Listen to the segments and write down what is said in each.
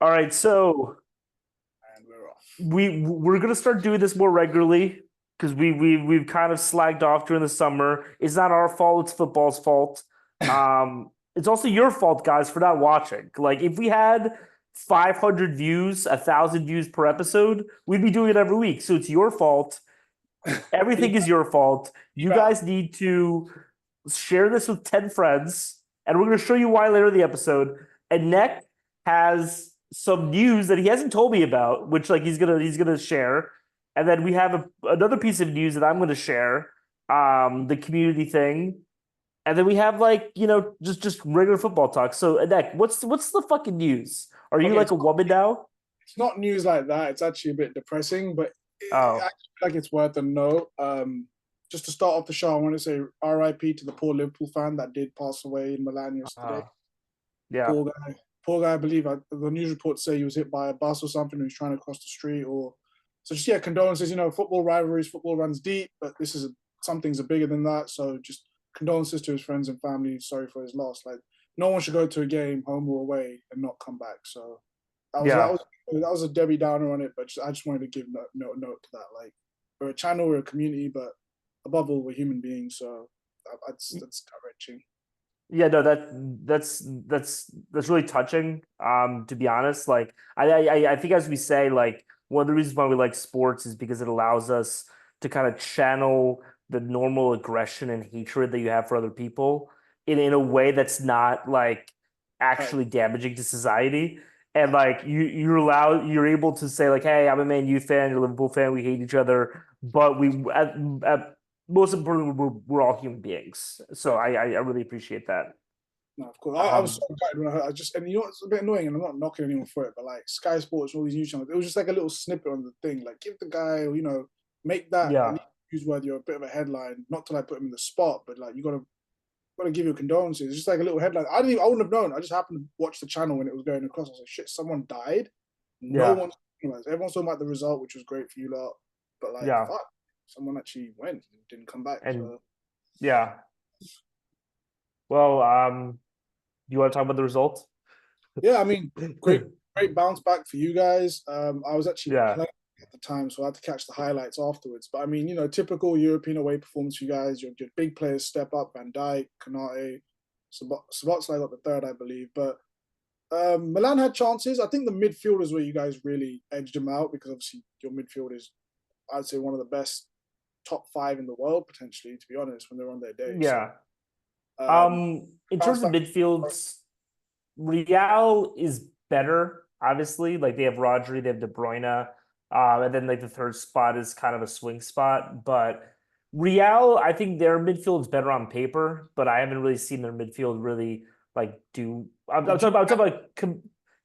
All right, so And we're off. we're gonna start doing this more regularly because we've kind of slacked off during the summer. It's not our fault, it's football's fault. It's also your fault, guys, for not watching. Like if we had 500 views, 1,000 views per episode, we'd be doing it every week. So it's your fault. Everything is your fault. You Feedback. guys need to share this with 10 friends, and we're going to show you why later in the episode. And Nick has some news that he hasn't told me about, which like he's gonna share. And then we have another piece of news that I'm going to share, the community thing. And then we have like just regular football talk. So Nick, what's the fucking news? Are you Okay, like a woman now? it's not news like that. It's actually a bit depressing, but I Oh feel like it's worth a note. Just to start off the show, I want to say RIP to the poor Liverpool fan that did pass away in Milan yesterday. yeah. Poor guy. Poor guy, I believe the news reports say he was hit by a bus or something. He was trying to cross the street, or so. Just yeah, condolences. Football rivalries, football runs deep, but some things are bigger than that. So just condolences to his friends and family. Sorry for his loss. Like no one should go to a game, home or away, and not come back. So that was that Yeah. was that was a Debbie Downer on it, but I just wanted to give note to that. Like we're a channel, we're a community, but above all, we're human beings. So that's gut wrenching. Yeah, no, that's really touching. To be honest, like I think as we say, like one of the reasons why we like sports is because it allows us to kind of channel the normal aggression and hatred that you have for other people in a way that's not like Right. actually damaging to society. And like you're able to say like, hey, I'm a Man U fan, you're a Liverpool fan, we hate each other, but at most importantly, we're all human beings. So I really appreciate that. No, of course. I was Um, so gutted when I heard. And it's a bit annoying, and I'm not knocking anyone for it, but like Sky Sports and all these news channels, it was just like a little snippet on the thing. Like, give the guy, make that at yeah, least newsworthy or a bit of a headline. Not to like put him in the spot, but like you gotta give your condolences. It's just like a little headline. I wouldn't have known. I just happened to watch the channel when it was going across. I was like, shit, someone died. No yeah, one's everyone's talking about the result, which was great for you lot, but like, yeah, fuck, someone actually went and didn't come back. and So yeah. Well, you want to talk about the results? yeah, I mean, great bounce back for you guys. I was actually Yeah, playing at the time, so I had to catch the highlights afterwards. But I mean, typical European away performance for you guys. Your big players step up: Van Dijk, Kanate, Szoboszlai got the third, I believe. But Milan had chances. I think the midfielders where you guys really edged them out because obviously your midfield is, I'd say, one of the best top five in the world potentially. To be honest, when they're on their day, so yeah. um, In bounce terms of back. midfields, Real is better, obviously. Like they have Rodri, they have De Bruyne, and then like the third spot is kind of a swing spot. But Real, I think their midfield is better on paper, but I haven't really seen their midfield really like do. Did you I'm talking about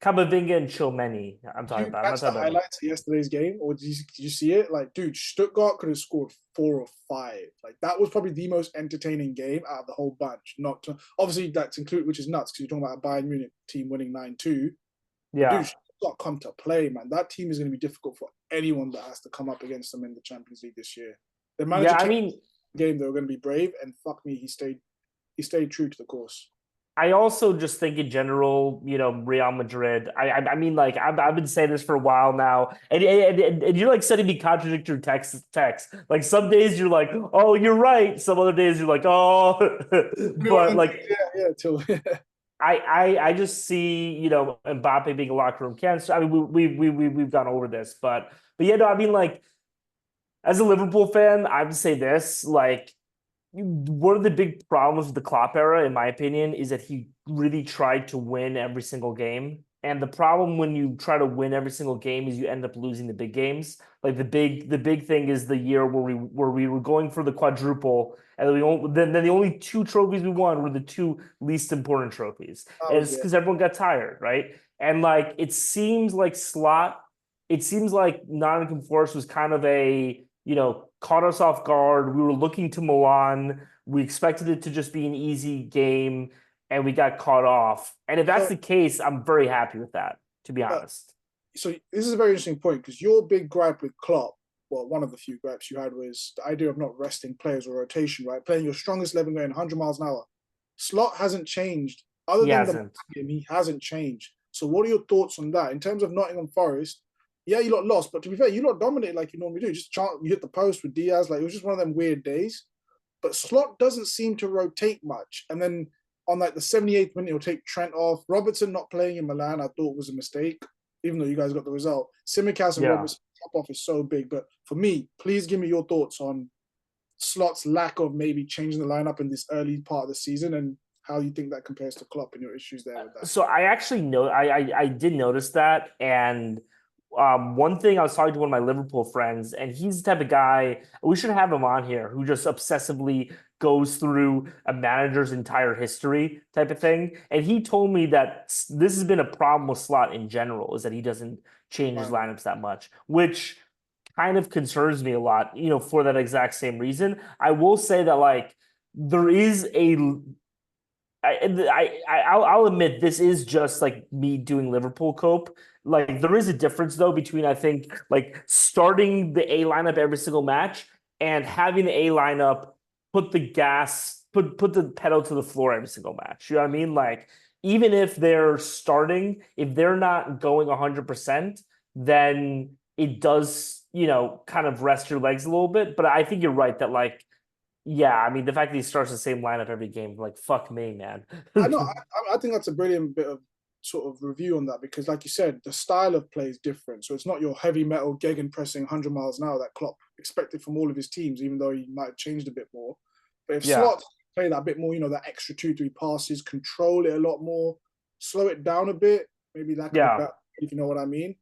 Camavinga and Chilmeni. I'm Did talking you about. I'm not catch the talking about. highlights of yesterday's game, or did you see it? Like, dude, Stuttgart could have scored 4 or 5. Like, that was probably the most entertaining game out of the whole bunch. Not to, obviously that's included, which is nuts because you're talking about a Bayern Munich team winning 9-2. But dude, Yeah, Stuttgart come to play, man. That team is going to be difficult for anyone that has to come up against them in the Champions League this year. The yeah. manager I came mean, to the game; they were going to be brave, and fuck me, he stayed true to the course. I also just think in general, Real Madrid. I mean, like I've been saying this for a while now, and you're like sending me contradictory text. Like some days you're like, oh, you're right. Some other days you're like, oh, but like Yeah, yeah, till I just see Mbappe being a locker room cancer. I mean, we've gone over this, but yeah, no, I mean like as a Liverpool fan, I would say this like one of the big problems with the Klopp era, in my opinion, is that he really tried to win every single game. And the problem when you try to win every single game is you end up losing the big games. Like the big thing is the year where we were going for the quadruple, and then the only two trophies we won were the two least important trophies. that And was it's yeah. because everyone got tired, right? And like it seems like Nottingham Forest was kind of caught us off guard. We were looking to Milan. We expected it to just be an easy game, and we got caught off. And if that's So the case, I'm very happy with that, to be uh, honest. so this is a very interesting point because your big gripe with Klopp, well, one of the few gripes you had was the idea of not resting players or rotation, right? Playing your strongest 11 going 100 miles an hour. Slot hasn't changed. Other He than the hasn't. game, he hasn't changed. So what are your thoughts on that in terms of Nottingham Forest? Yeah, you lot lost, but to be fair, you lot dominated like you normally do. Just you hit the post with Diaz. Like it was just one of them weird days. But Slot doesn't seem to rotate much. And then on like the 78th minute, he'll take Trent off. Robertson not playing in Milan, I thought was a mistake, even though you guys got the result. Simicast and Yeah. Robertson top off is so big. But for me, please give me your thoughts on Slot's lack of maybe changing the lineup in this early part of the season and how you think that compares to Klopp and your issues there with that. So I actually know I did notice that, and one thing I was talking to one of my Liverpool friends, and he's the type of guy we should have him on here who just obsessively goes through a manager's entire history type of thing. And he told me that this has been a problem with Slot in general, is that he doesn't change his Right. lineups that much, which kind of concerns me a lot, for that exact same reason. I will say that like there is a I'll admit this is just like me doing Liverpool cope. Like there is a difference though between I think like starting the A lineup every single match and having the A lineup put the pedal to the floor every single match. You know what I mean? Like even if they're starting, if they're not going 100%, then it does, kind of rest your legs a little bit. But I think you're right that like yeah, I mean the fact that he starts the same lineup every game, like fuck me, man. I know. I think that's a brilliant bit of sort of review on that because, like you said, the style of play is different. So it's not your heavy metal gegen pressing 100 miles an hour that Klopp expected from all of his teams, even though he might have changed a bit more. But if Yeah, Slot play that bit more, that extra 2, 3 passes, control it a lot more, slow it down a bit, maybe lack of a yeah, better, if you know what I mean.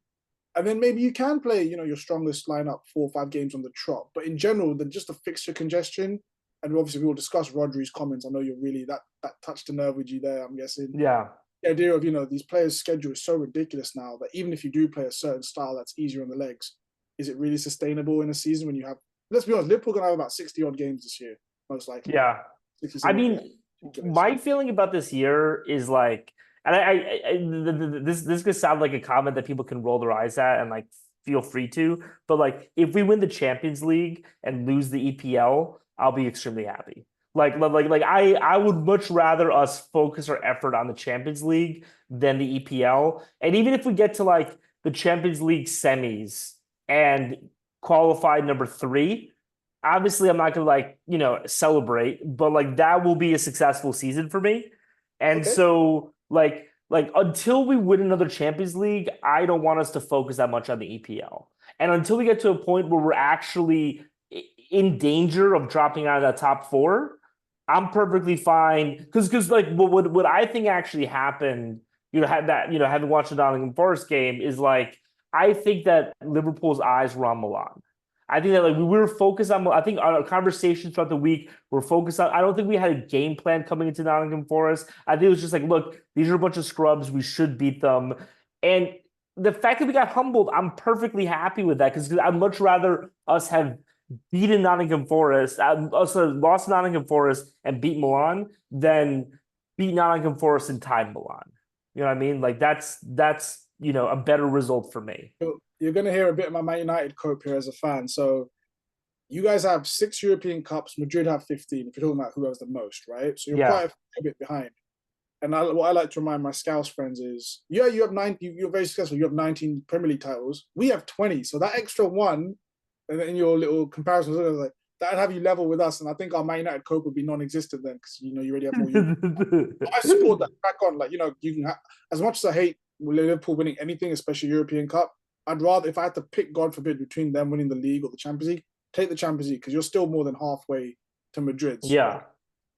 And then maybe you can play, your strongest lineup 4 or 5 games on the trot. But in general, just the fixture congestion, and obviously we will discuss Rodri's comments. I know you're really that touched a nerve with you there. I'm guessing yeah. the idea of these players' schedule is so ridiculous now that even if you do play a certain style that's easier on the legs, is it really sustainable in a season when you have? Let's be honest, Liverpool gonna have about 60 odd games this year, most likely. Yeah. 60, I 70 games. mean, Ridiculous. my feeling about this year is like, and this could sound like a comment that people can roll their eyes at and like feel free to, but like if we win the Champions League and lose the EPL, I'll be extremely happy. Like I would much rather us focus our effort on the Champions League than the EPL. And even if we get to like the Champions League semis and qualify number three, obviously I'm not gonna like, celebrate, but like that will be a successful season for me. And Okay. so like until we win another Champions League, I don't want us to focus that much on the EPL. And until we get to a point where we're actually in danger of dropping out of that top four, I'm perfectly fine. Because like what I think actually happened, had that, having watched the Nottingham Forest game, is like I think that Liverpool's eyes were on Milan. I think that like we were focused on. I think our conversations throughout the week were focused on. I don't think we had a game plan coming into Nottingham Forest. I think it was just like, look, these are a bunch of scrubs. We should beat them. And the fact that we got humbled, I'm perfectly happy with that because I'd much rather us have beaten Nottingham Forest, us lost Nottingham Forest and beat Milan than beat Nottingham Forest and tied Milan. You know what I mean? Like that's a better result for me. You're gonna hear a bit of my Man United cope here as a fan. So you guys have 6 European Cups. Madrid have 15. If you're talking about who has the most, right? So you're Yeah. quite a bit behind. And what I like to remind my Scouse friends is, yeah, you have 9. You're very successful. You have 19 Premier League titles. We have 20. So that extra one, and in your little comparisons, like that'd have you level with us. And I think our Man United cope would be non-existent then, because you already have more European. I support that. Crack on, like you can. As much as I hate Liverpool winning anything, especially European Cup, I'd rather if I had to pick, God forbid, between them winning the league or the Champions League, take the Champions League because you're still more than halfway to Madrid's, right? Yeah.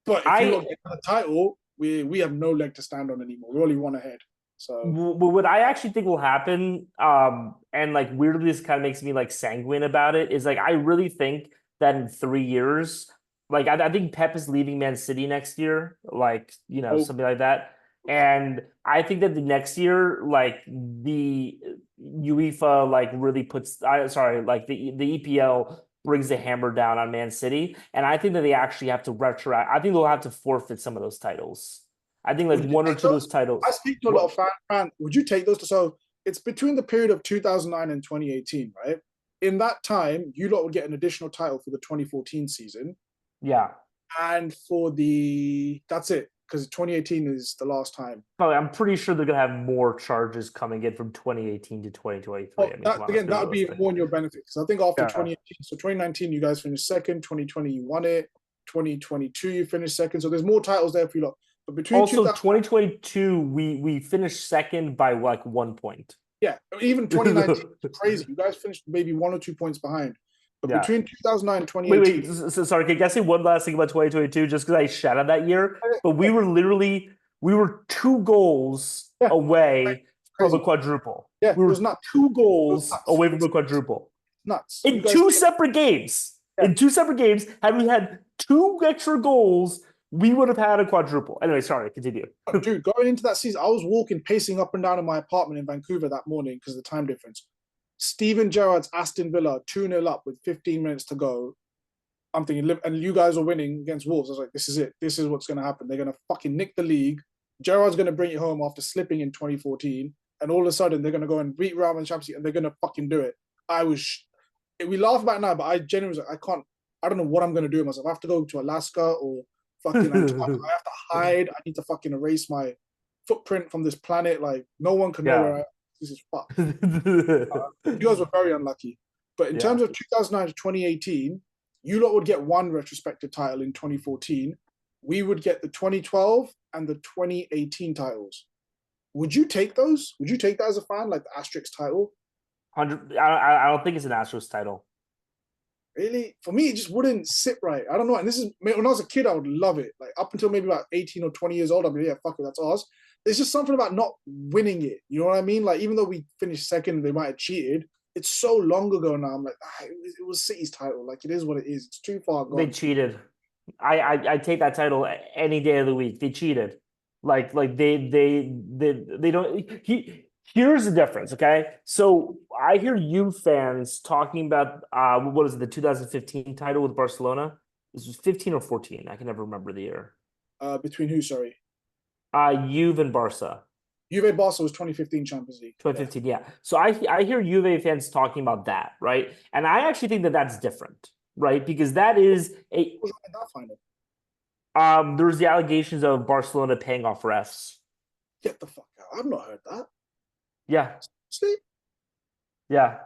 But if you I look at the title, we have no leg to stand on anymore. We're only one ahead. So what I actually think will happen, and like weirdly, this kind of makes me like sanguine about it, is like I really think that in 3 years, like I think Pep is leaving Man City next year, like hope. something like that. And I think that the next year, like the UEFA, like really puts, I sorry, like the EPL brings the hammer down on Man City, and I think that they actually have to retroact. I think they'll have to forfeit some of those titles. I think like Would you one or take two of those those? I titles. speak to a lot What? of fans. Would you take those? So it's between the period of 2009 and 2018, right? In that time, you lot would get an additional title for the 2014 season, Yeah. and for that's it. because 2018 is the last time. But I'm pretty sure they're gonna have more charges coming in from 2018 to 2023. Oh, I mean, come that on, let's again, be that would be realistic. more in your benefit because I think after Yeah. 2018, so 2019 you guys finished second, 2020 you won it, 2022 you finished second. So there's more titles there for you lot. But between Also, 2000, 2022, we finished second by like 1 point. yeah, even 2019 is crazy. You guys finished maybe 1 or 2 points behind. But Yeah. between 2009 and Wait. 2018, Sorry, can I say one last thing about 2022, just because I shouted that year? But we were 2 goals yeah, away from a crazy. quadruple. Yeah, it We was were nuts. two It was goals nuts. away from a quadruple. Nuts. You In guys, two separate games. yeah, In two separate games, had we had 2 extra goals, we would have had a quadruple. Anyway, sorry, continue. dude, going into that season, I was walking, pacing up and down in my apartment in Vancouver that morning because of the time difference. Steven Gerrard's Aston Villa 2-0 up with 15 minutes to go. I'm thinking, and you guys are winning against Wolves. I was like, this is it. This is what's going to happen. They're going to fucking nick the league. Gerrard's going to bring it home after slipping in 2014. And all of a sudden, they're going to go and beat Real in the Champions League and they're going to fucking do it. We laugh about it now, but I genuinely was like, I don't know what I'm going to do with myself. I have to go to Alaska or fucking Antarctica. I have to hide. I need to fucking erase my footprint from this planet. Like, no one can know where I Yeah. am. This is fucked. You guys were very unlucky. But in Yeah. terms of 2009 to 2018, you lot would get one retrospective title in 2014. We would get the 2012 and the 2018 titles. Would you take those? Would you take that as a fan, like the asterisk title? 100. I don't think it's an Astros title. Really? For me, it just wouldn't sit right. I don't know. And this is when I was a kid, I would love it. Like up until maybe about 18 or 20 years old, I'd be, yeah, fuck it, that's ours. There's just something about not winning it. You know what I mean? Like even though we finished second, they might have cheated. It's so long ago now. I'm like, it was City's title. Like it is what it is. It's too far They gone. cheated. I take that title any day of the week. They cheated. Like they don't. Here's the difference. Okay, so I hear you fans talking about what is it, the 2015 title with Barcelona? This was 15 or 14. I can never remember the year. Between who? Sorry, Juve and Barca. Juve Barca was 2015 Champions League. 2015, yeah. So I hear Juve fans talking about that, right? And I actually think that that's different, right? Because that is a What was wrong in that final? there was the allegations of Barcelona paying off refs. Get the fuck out! I've not heard that. Yeah, See? yeah.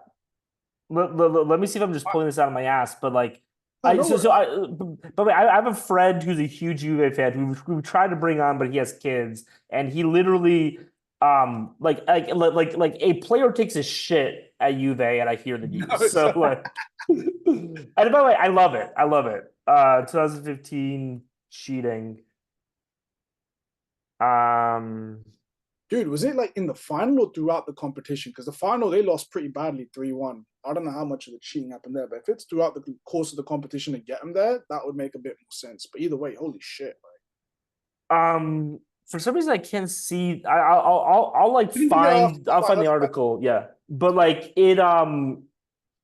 Let me see if I'm just pulling this out of my ass, but like Oh, no worries. I have a friend who's a huge Juve fan who tried to bring on, but he has kids, and he literally like a player takes a shit at Juve, and I hear the No, news. So like, and by the way, I love it. I love it. 2015 cheating. Um, dude, was it like in the final or throughout the competition? Because the final they lost pretty badly, 3-1. I don't know how much of the cheating happened there, but if it's throughout the course of the competition to get them there, that would make a bit more sense. But either way, holy shit! for some reason I can't see. I'll like I'll find the article. Yeah, but like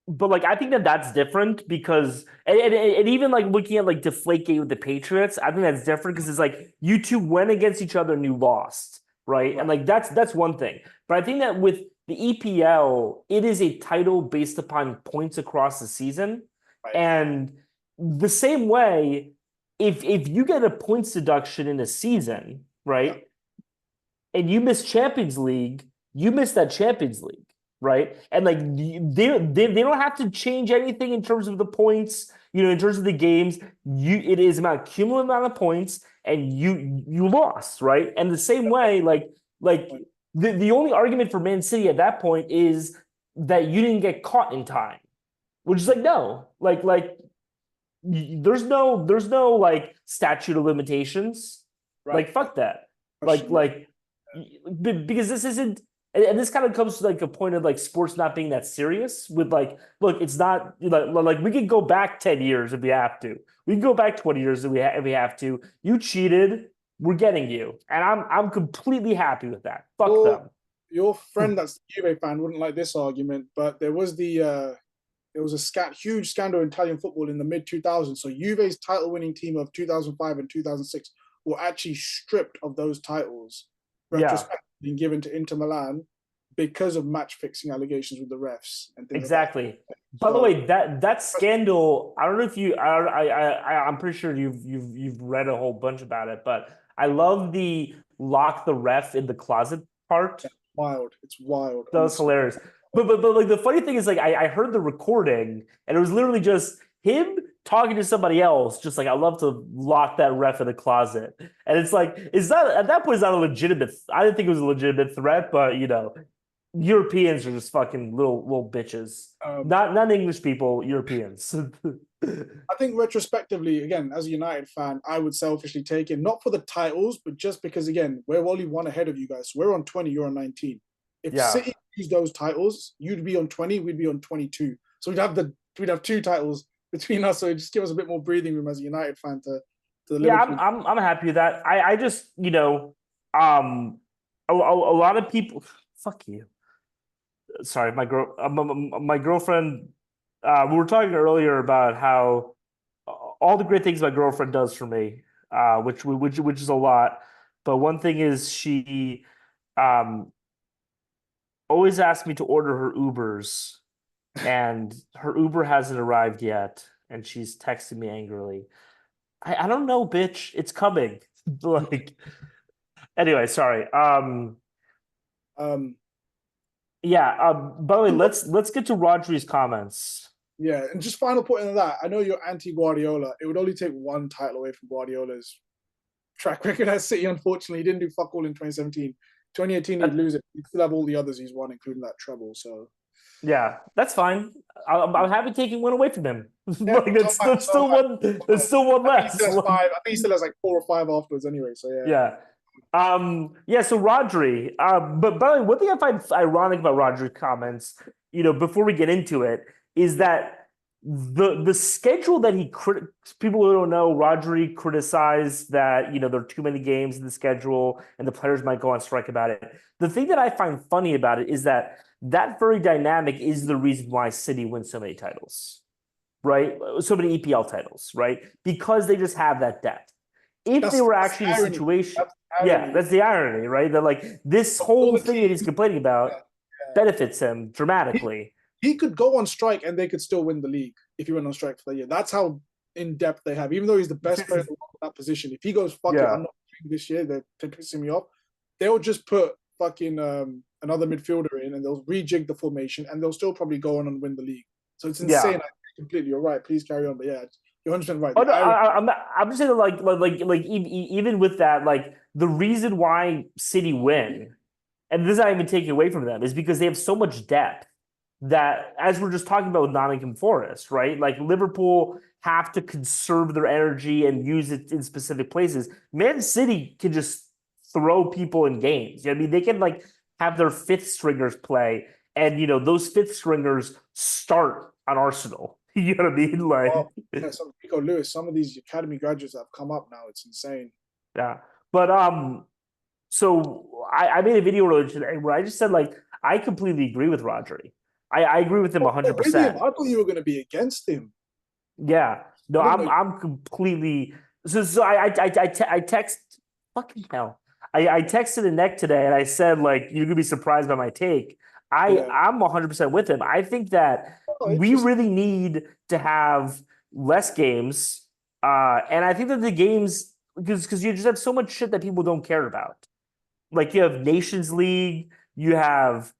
but like I think that that's different because and even like looking at like Deflategate with the Patriots, I think that's different because it's like you two went against each other and you lost, right? And like that's one thing. But I think that with the EPL, it is a title based upon points across the season, Right. and the same way, if you get a points deduction in a season, right, and you miss Champions League, you miss that Champions League, right? And like they don't have to change anything in terms of the points, in terms of the games. It is about cumulative amount of points, and you lost, right? And the same way, like the only argument for Man City at that point is that you didn't get caught in time, which is like no, like there's no like statute of limitations. Right. Like fuck that. Like because this isn't, and this kind of comes to like a point of like sports not being that serious with like, look, it's not like we could go back 10 years if we have to. We can go back 20 years if we have to. You cheated, we're getting you. And I'm completely happy with that. Fuck them. Your friend that's a Juve fan wouldn't like this argument, but there was a huge scandal in Italian football in the mid 2000s. So Juve's title winning team of 2005 and 2006 were actually stripped of those titles retrospectively and given to Inter Milan because of match fixing allegations with the refs and things exactly. like that. By the way, that scandal, I don't know if you I'm pretty sure you've read a whole bunch about it, but I love the lock the ref in the closet part. Wild. It's wild, That was honestly. hilarious. But like the funny thing is like I heard the recording and it was literally just him talking to somebody else, just like I love to lock that ref in the closet. And it's like, is that at that point it's not a legitimate I didn't think it was a legitimate threat, but Europeans are just fucking little bitches. Um, Not English people, Europeans. I think retrospectively, again, as a United fan, I would selfishly take it, not for the titles, but just because, again, we're only one ahead of you guys. So we're on 20, you're on 19. If Yeah. City use those titles, you'd be on 20, we'd be on 22. So we'd have two titles between us. So it just give us a bit more breathing room as a United fan to the Yeah, Liverpool. I'm happy with that. I just, um a lot of people fuck you. Sorry, my girlfriend we were talking earlier about how all the great things my girlfriend does for me, which is a lot. But one thing is she um always asks me to order her Ubers, and her Uber hasn't arrived yet, and she's texting me angrily. I don't know, bitch. It's coming. Like, anyway, sorry. Um, Yeah. By the way, let's get to Rodri's comments. yeah, and just final point on that. I know you're anti Guardiola. It would only take one title away from Guardiola's track record at City. Unfortunately, he didn't do fuck all in 2017. 2018, he'd lose it. He'd still have all the others he's won, including that treble. So Yeah, that's fine. I'm happy taking one away from him. yeah, Like so fine, that's so still fine. one. That's still one I think he less. still has five. I think he still has like 4 or 5 afterwards anyway. So yeah. Yeah. Yeah, so Rodri, but by the way, one thing I find ironic about Rodri's comments, before we get into it, is that the schedule that people who don't know, Rodri criticized that, there are too many games in the schedule and the players might go on strike about it. The thing that I find funny about it is that very dynamic is the reason why City wins so many titles, right? So many EPL titles, right? Because they just have that depth. If they were That's actually the in a irony. situation, That's the yeah, irony. that's the irony, right? That like this All whole the thing that he's teams, complaining yeah, about benefits him he, dramatically. he could go on strike and they could still win the league if he went on strike for the year. That's how in depth they have. Even though he's the best player in the world in that position, if he goes fuck it, Yeah, I'm not playing this year. They're pissing me off. They'll just put fucking another midfielder in and they'll rejig the formation and they'll still probably go on and win the league. So it's insane. yeah. Completely, you're right. Please carry on. But yeah, you're 100% right. Oh The no, irony. I'm just saying that even with that, like the reason why City win, and this is not even taking away from them, is because they have so much depth that, as we're just talking about with Nottingham Forest, right? Like Liverpool have to conserve their energy and use it in specific places. Man City can just throw people in games. I mean, they can like have their fifth stringers play, and those fifth stringers start on Arsenal. You know what I mean? Oh, Like, yeah, some Rico Lewis, some of these academy graduates that have come up now, it's insane. yeah. But so I made a video earlier today where I just said like I completely agree with Rodri. I agree with him Oh, with him, 100%. I thought you were going to be against him. Yeah. No, I didn't know. I'm completely so I text fucking hell. I texted a neck today and I said like you're gonna be surprised by my take. Yeah. I'm 100% with him. I think that Oh, we interesting. really need to have less games. And I think that the games because you just have so much shit that people don't care about. Like you have Nations League, you have,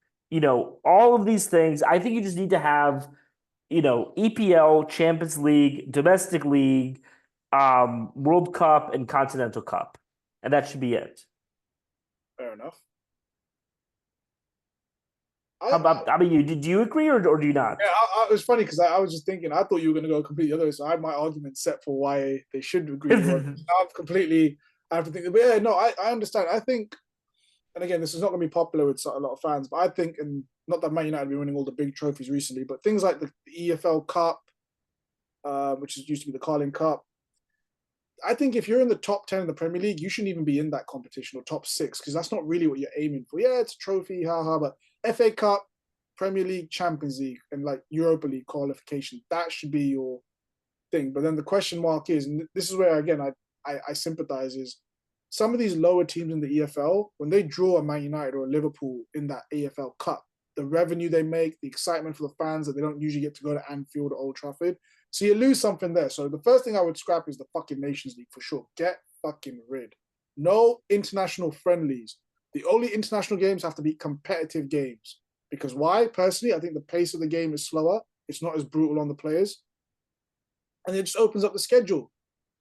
all of these things. I think you just need to have EPL, Champions League, Domestic League, World Cup, and Continental Cup, and that should be it. Fair enough. How about? I mean, do you agree or do you not? Yeah, it was funny because I was just thinking, I thought you were going to go completely other way. So I had my argument set for why they should agree with Rod. Now I have to think, but yeah, no, I understand. I think, and again, this is not going to be popular with a lot of fans, but I think, and not that Man United have been winning all the big trophies recently, but things like the EFL Cup, which used to be the Carling Cup, I think if you're in the top 10 in the Premier League, you shouldn't even be in that competition or top six because that's not really what you're aiming for. Yeah, it's a trophy, haha, but FA Cup, Premier League, Champions League, and like Europa League qualification, that should be your thing. But then the question mark is, and this is where again I sympathize, is some of these lower teams in the EFL, when they draw a Man United or a Liverpool in that EFL Cup, the revenue they make, the excitement for the fans that they don't usually get to go to Anfield or Old Trafford. So you lose something there. So the first thing I would scrap is the fucking Nations League for sure. Get fucking rid. no international friendlies. The only international games have to be competitive games. Because why? Personally, I think the pace of the game is slower. It's not as brutal on the players, and it just opens up the schedule.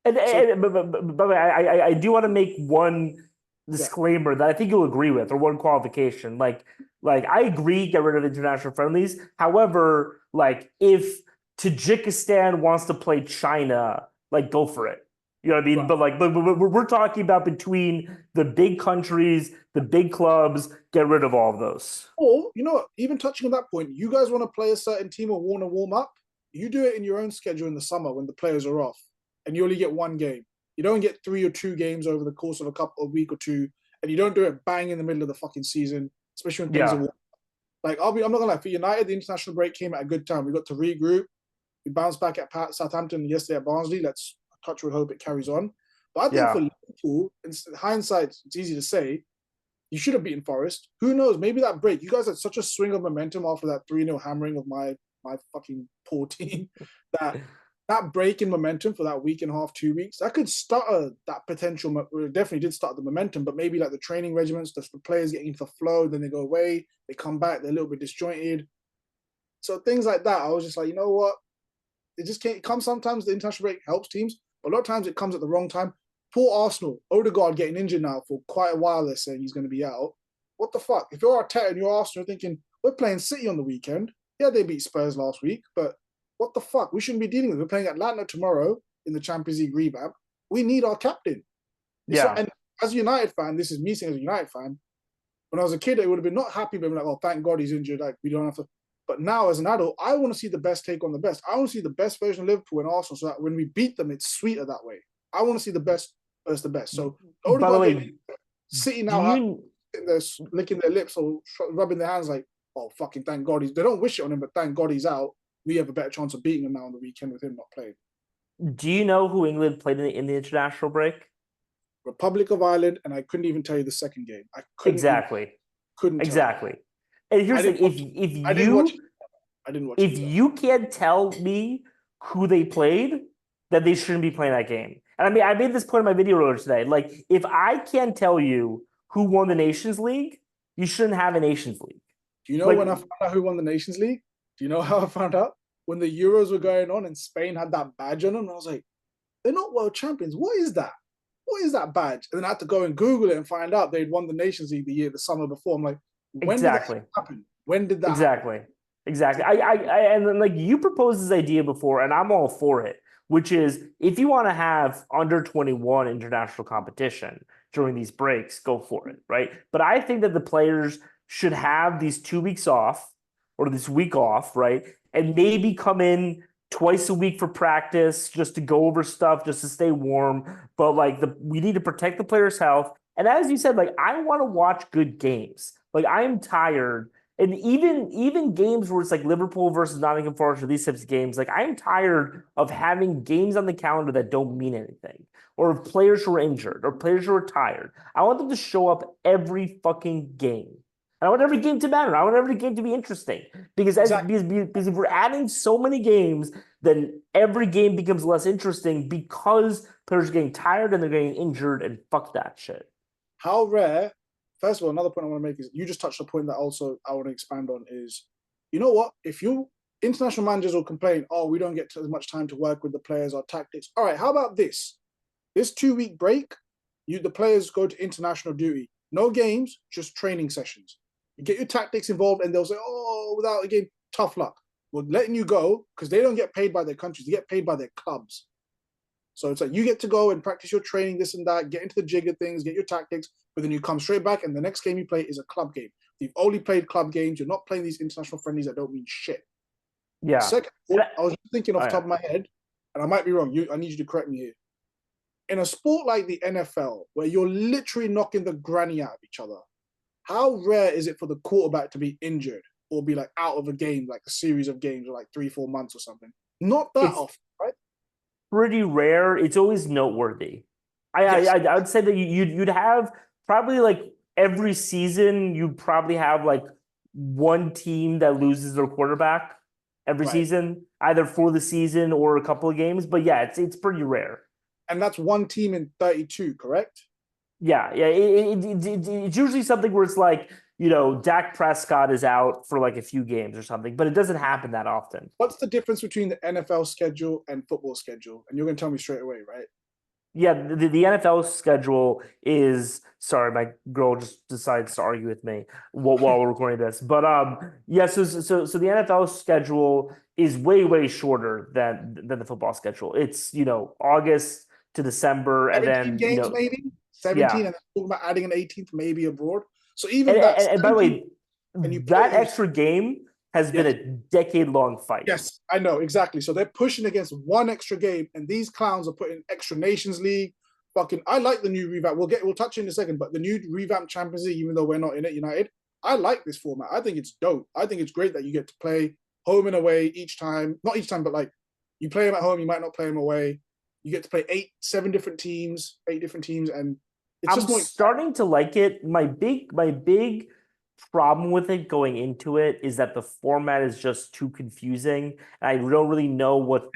So But I do want to make one yeah, disclaimer that I think you'll agree with, or one qualification. Like I agree, get rid of international friendlies. However, like if Tajikistan wants to play China, like go for it. You know what I mean? right. But we're talking about between the big countries, the big clubs. Get rid of all of those. Or you know what? Even touching on that point, you guys want to play a certain team or want to warm up. You do it in your own schedule in the summer when the players are off, and you only get one game. You don't get 3 or 2 games over the course of a week or two, and you don't do it bang in the middle of the fucking season, especially when things are Yeah, like. I'm not gonna lie. For United, the international break came at a good time. We got to regroup. We bounced back at Southampton yesterday at Barnsley. Let's touch wood, hope it carries on. But I think for yeah. Liverpool, in hindsight, it's easy to say you should have beaten Forest. Who knows? Maybe that break. You guys had such a swing of momentum after that 3-0 hammering of my fucking poor team that that break in momentum for that week and a half, 2 weeks, that could start that potential. It definitely did start the momentum, but maybe like the training regiments, the players getting into the flow, then they go away, they come back, they're a little bit disjointed. So things like that, I was just like, you know what? It just can't come. Sometimes the international break helps teams, but a lot of times it comes at the wrong time. Poor Arsenal, Odegaard getting injured now for quite a while. They're saying he's going to be out. What the fuck? If you're Arteta and you're Arsenal, thinking we're playing City on the weekend. Yeah, they beat Spurs last week, but what the fuck? We shouldn't be dealing with. We're playing Atlanta tomorrow in the Champions League revamp. We need our captain. It's not, Yeah. and as a United fan, this is me saying as a United fan. When I was a kid, it would have been not happy, but like, oh, thank God he's injured. Like we don't have to. But now, as an adult, I want to see the best take on the best. I want to see the best version of Liverpool and Arsenal, so that when we beat them, it's sweeter that way. I want to see the best versus the best. So By the Odegaard getting way, City do now you they're licking their lips or rubbing their hands like, oh fucking thank God he's. They don't wish it on him, but thank God he's out. We have a better chance of beating him now on the weekend with him not playing. do you know who England played in the international break? Republic of Ireland, and I couldn't even tell you the second game. I Exactly. couldn't tell you. Exactly. And I here's the didn't thing: watch. I didn't watch. I didn't watch if either. you can't tell me who they played, then they shouldn't be playing that game. And I mean, I made this point in my video earlier today. Like, if I can't tell you who won the Nations League, you shouldn't have a Nations League. Do you know Like, when I found out who won the Nations League? Do you know how I found out? When the Euros were going on and Spain had that badge on them, I was like, they're not world champions. What is that? What is that badge? And then I had to go and Google it and find out they'd won the Nations League the summer before. I'm like, when did that exactly. happen? When did that happen? Exactly. Exactly. And then like you proposed this idea before, and I'm all for it, which is if you want to have under 21 international competition during these breaks, go for it, right? But I think that the players should have these 2 weeks off or this week off, right? And maybe come in twice a week for practice just to go over stuff, just to stay warm. But like we need to protect the players' health. And as you said, like I want to watch good games. Like I'm tired and even games where it's like Liverpool versus Nottingham Forest or these types of games, like I'm tired of having games on the calendar that don't mean anything, or of players who are injured, or players who are tired. I want them to show up every fucking game. I want every game to matter. I want every game to be interesting because Exactly. because if we're adding so many games, then every game becomes less interesting because players are getting tired and they're getting injured, and fuck that shit. How rare, first of all, another point I want to make is you just touched a point that also I want to expand on is, you know what? If you international managers will complain, oh, we don't get as much time to work with the players, our tactics. All right, how about this? This 2 week break, the players go to international duty. No games, just training sessions. You get your tactics involved, and they'll say, "Oh, without a game, tough luck." We're letting you go because they don't get paid by their countries; they get paid by their clubs. So it's like you get to go and practice your training, this and that, get into the jig of things, get your tactics, but then you come straight back, and the next game you play is a club game. You've only played club games. You're not playing these international friendlies that don't mean shit. Yeah. Second, And I was just thinking off oh, the yeah. top of my head, and I might be wrong. I need you to correct me here. In a sport like the NFL, where you're literally knocking the granny out of each other, how rare is it for the quarterback to be injured or be like out of a game, like a series of games, or like 3, 4 months or something? Not that It's often, right? pretty rare. It's always noteworthy. Yes, I would say that you'd have probably like every season you'd probably have like one team that loses their quarterback every right. season, either for the season or a couple of games. But yeah, it's pretty rare. And that's one team in 32, correct? Yeah. It's usually something where it's like, Dak Prescott is out for like a few games or something, but it doesn't happen that often. What's the difference between the NFL schedule and football schedule? And you're going to tell me straight away, right? Yeah, the NFL schedule is sorry, my girl just decides to argue with me while we're recording this. But yeah, so the NFL schedule is way shorter than the football schedule. It's, August to December, and 17 then, games, maybe 17, yeah. and then talking about adding an 18th, maybe abroad. So And, even that and, and by the 17, way, and you put that it in, extra game has been yes, a decade-long fight. yes, I know exactly. So they're pushing against one extra game, and these clowns are putting extra Nations League. Fucking, I like the new revamp. We'll touch it in a second, but the new revamp Champions League, even though we're not in it, United, I like this format. I think it's dope. I think it's great that you get to play home and away each time. Not each time, but like you play them at home, you might not play them away. You get to play eight different teams, and it's I'm just more exciting. starting to like it. My big problem with it going into it is that the format is just too confusing. And I don't really know what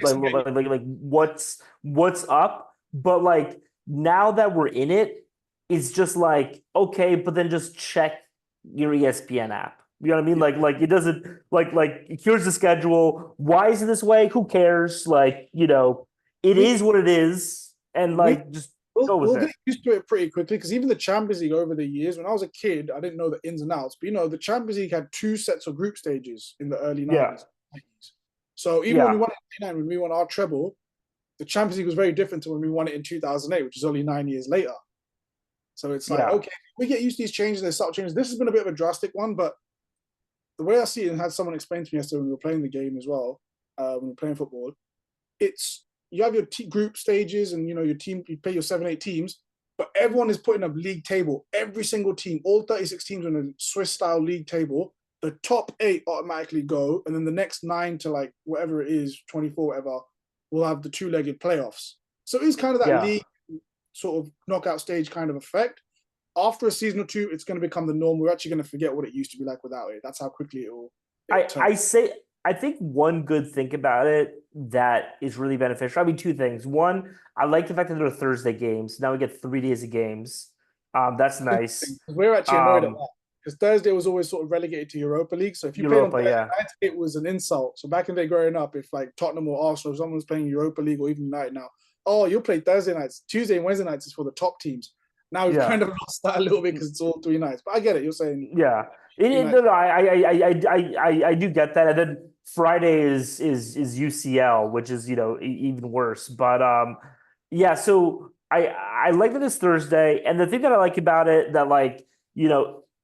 what's up. But like now that we're in it, it's just like okay, but then just check your ESPN app. You know what I mean? Yeah. Like it doesn't like here's the schedule. Why is it this way? Who cares? Like, it We is what it is, and we like just we'll, go with we'll get it. used to it pretty quickly because even the Champions League over the years, when I was a kid, I didn't know the ins and outs. But the Champions League had two sets of group stages in the early Yeah. 90s. So even when we Yeah. won it in 99, when we won our treble, the Champions League was very different to when we won it in 2008, which is only 9 years later. So it's like, Yeah. okay, we get used to these changes, they start changes. This has been a bit of a drastic one, but the way I see it, and had someone explain to me yesterday when we were playing the game as well, when we were playing football, it's you have your group stages, and your team. You play your 7, 8 teams, but everyone is putting a league table. Every single team, all 36 teams on a Swiss style league table. The top 8 automatically go, and then the next 9 to like whatever it is, 24, whatever, will have the two-legged playoffs. So it's kind of that Yeah. league sort of knockout stage kind of effect. After a season or two, it's going to become the norm. We're actually going to forget what it used to be like without it. That's how quickly it'll I turn. I say I think one good thing about it that is really beneficial. I mean, two things. One, I like the fact that there are Thursday games. Now we get 3 days of games. That's nice. We're actually annoyed at Um, that because Thursday was always sort of relegated to Europa League. So if you played on Europa, Thursday yeah. nights, it was an insult. So back in the day growing up, if like Tottenham or Arsenal, if someone was playing Europa League or even United now, oh, you'll play Thursday nights. Tuesday and Wednesday nights is for the top teams. Now we've Yeah. kind of lost that a little bit because it's all 3 nights. But I get it. You're saying Yeah. United. No, no, I do get that. And then Friday is UCL, which is, even worse. But yeah, so I like that it's Thursday. And the thing that I like about it that like,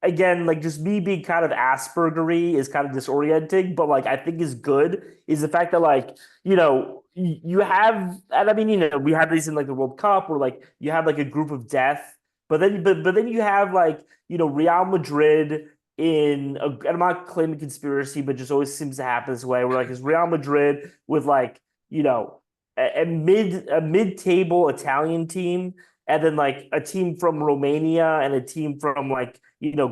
again, like just me being kind of Aspergery is kind of disorienting, but like I think is good is the fact that like, you have, and I mean, we had these in like the World Cup where like you have like a group of death, but then you have like, Real Madrid and I'm not claiming conspiracy, but just always seems to happen this way. Where like it's Real Madrid with like, a mid-table Italian team, and then like a team from Romania and a team from like,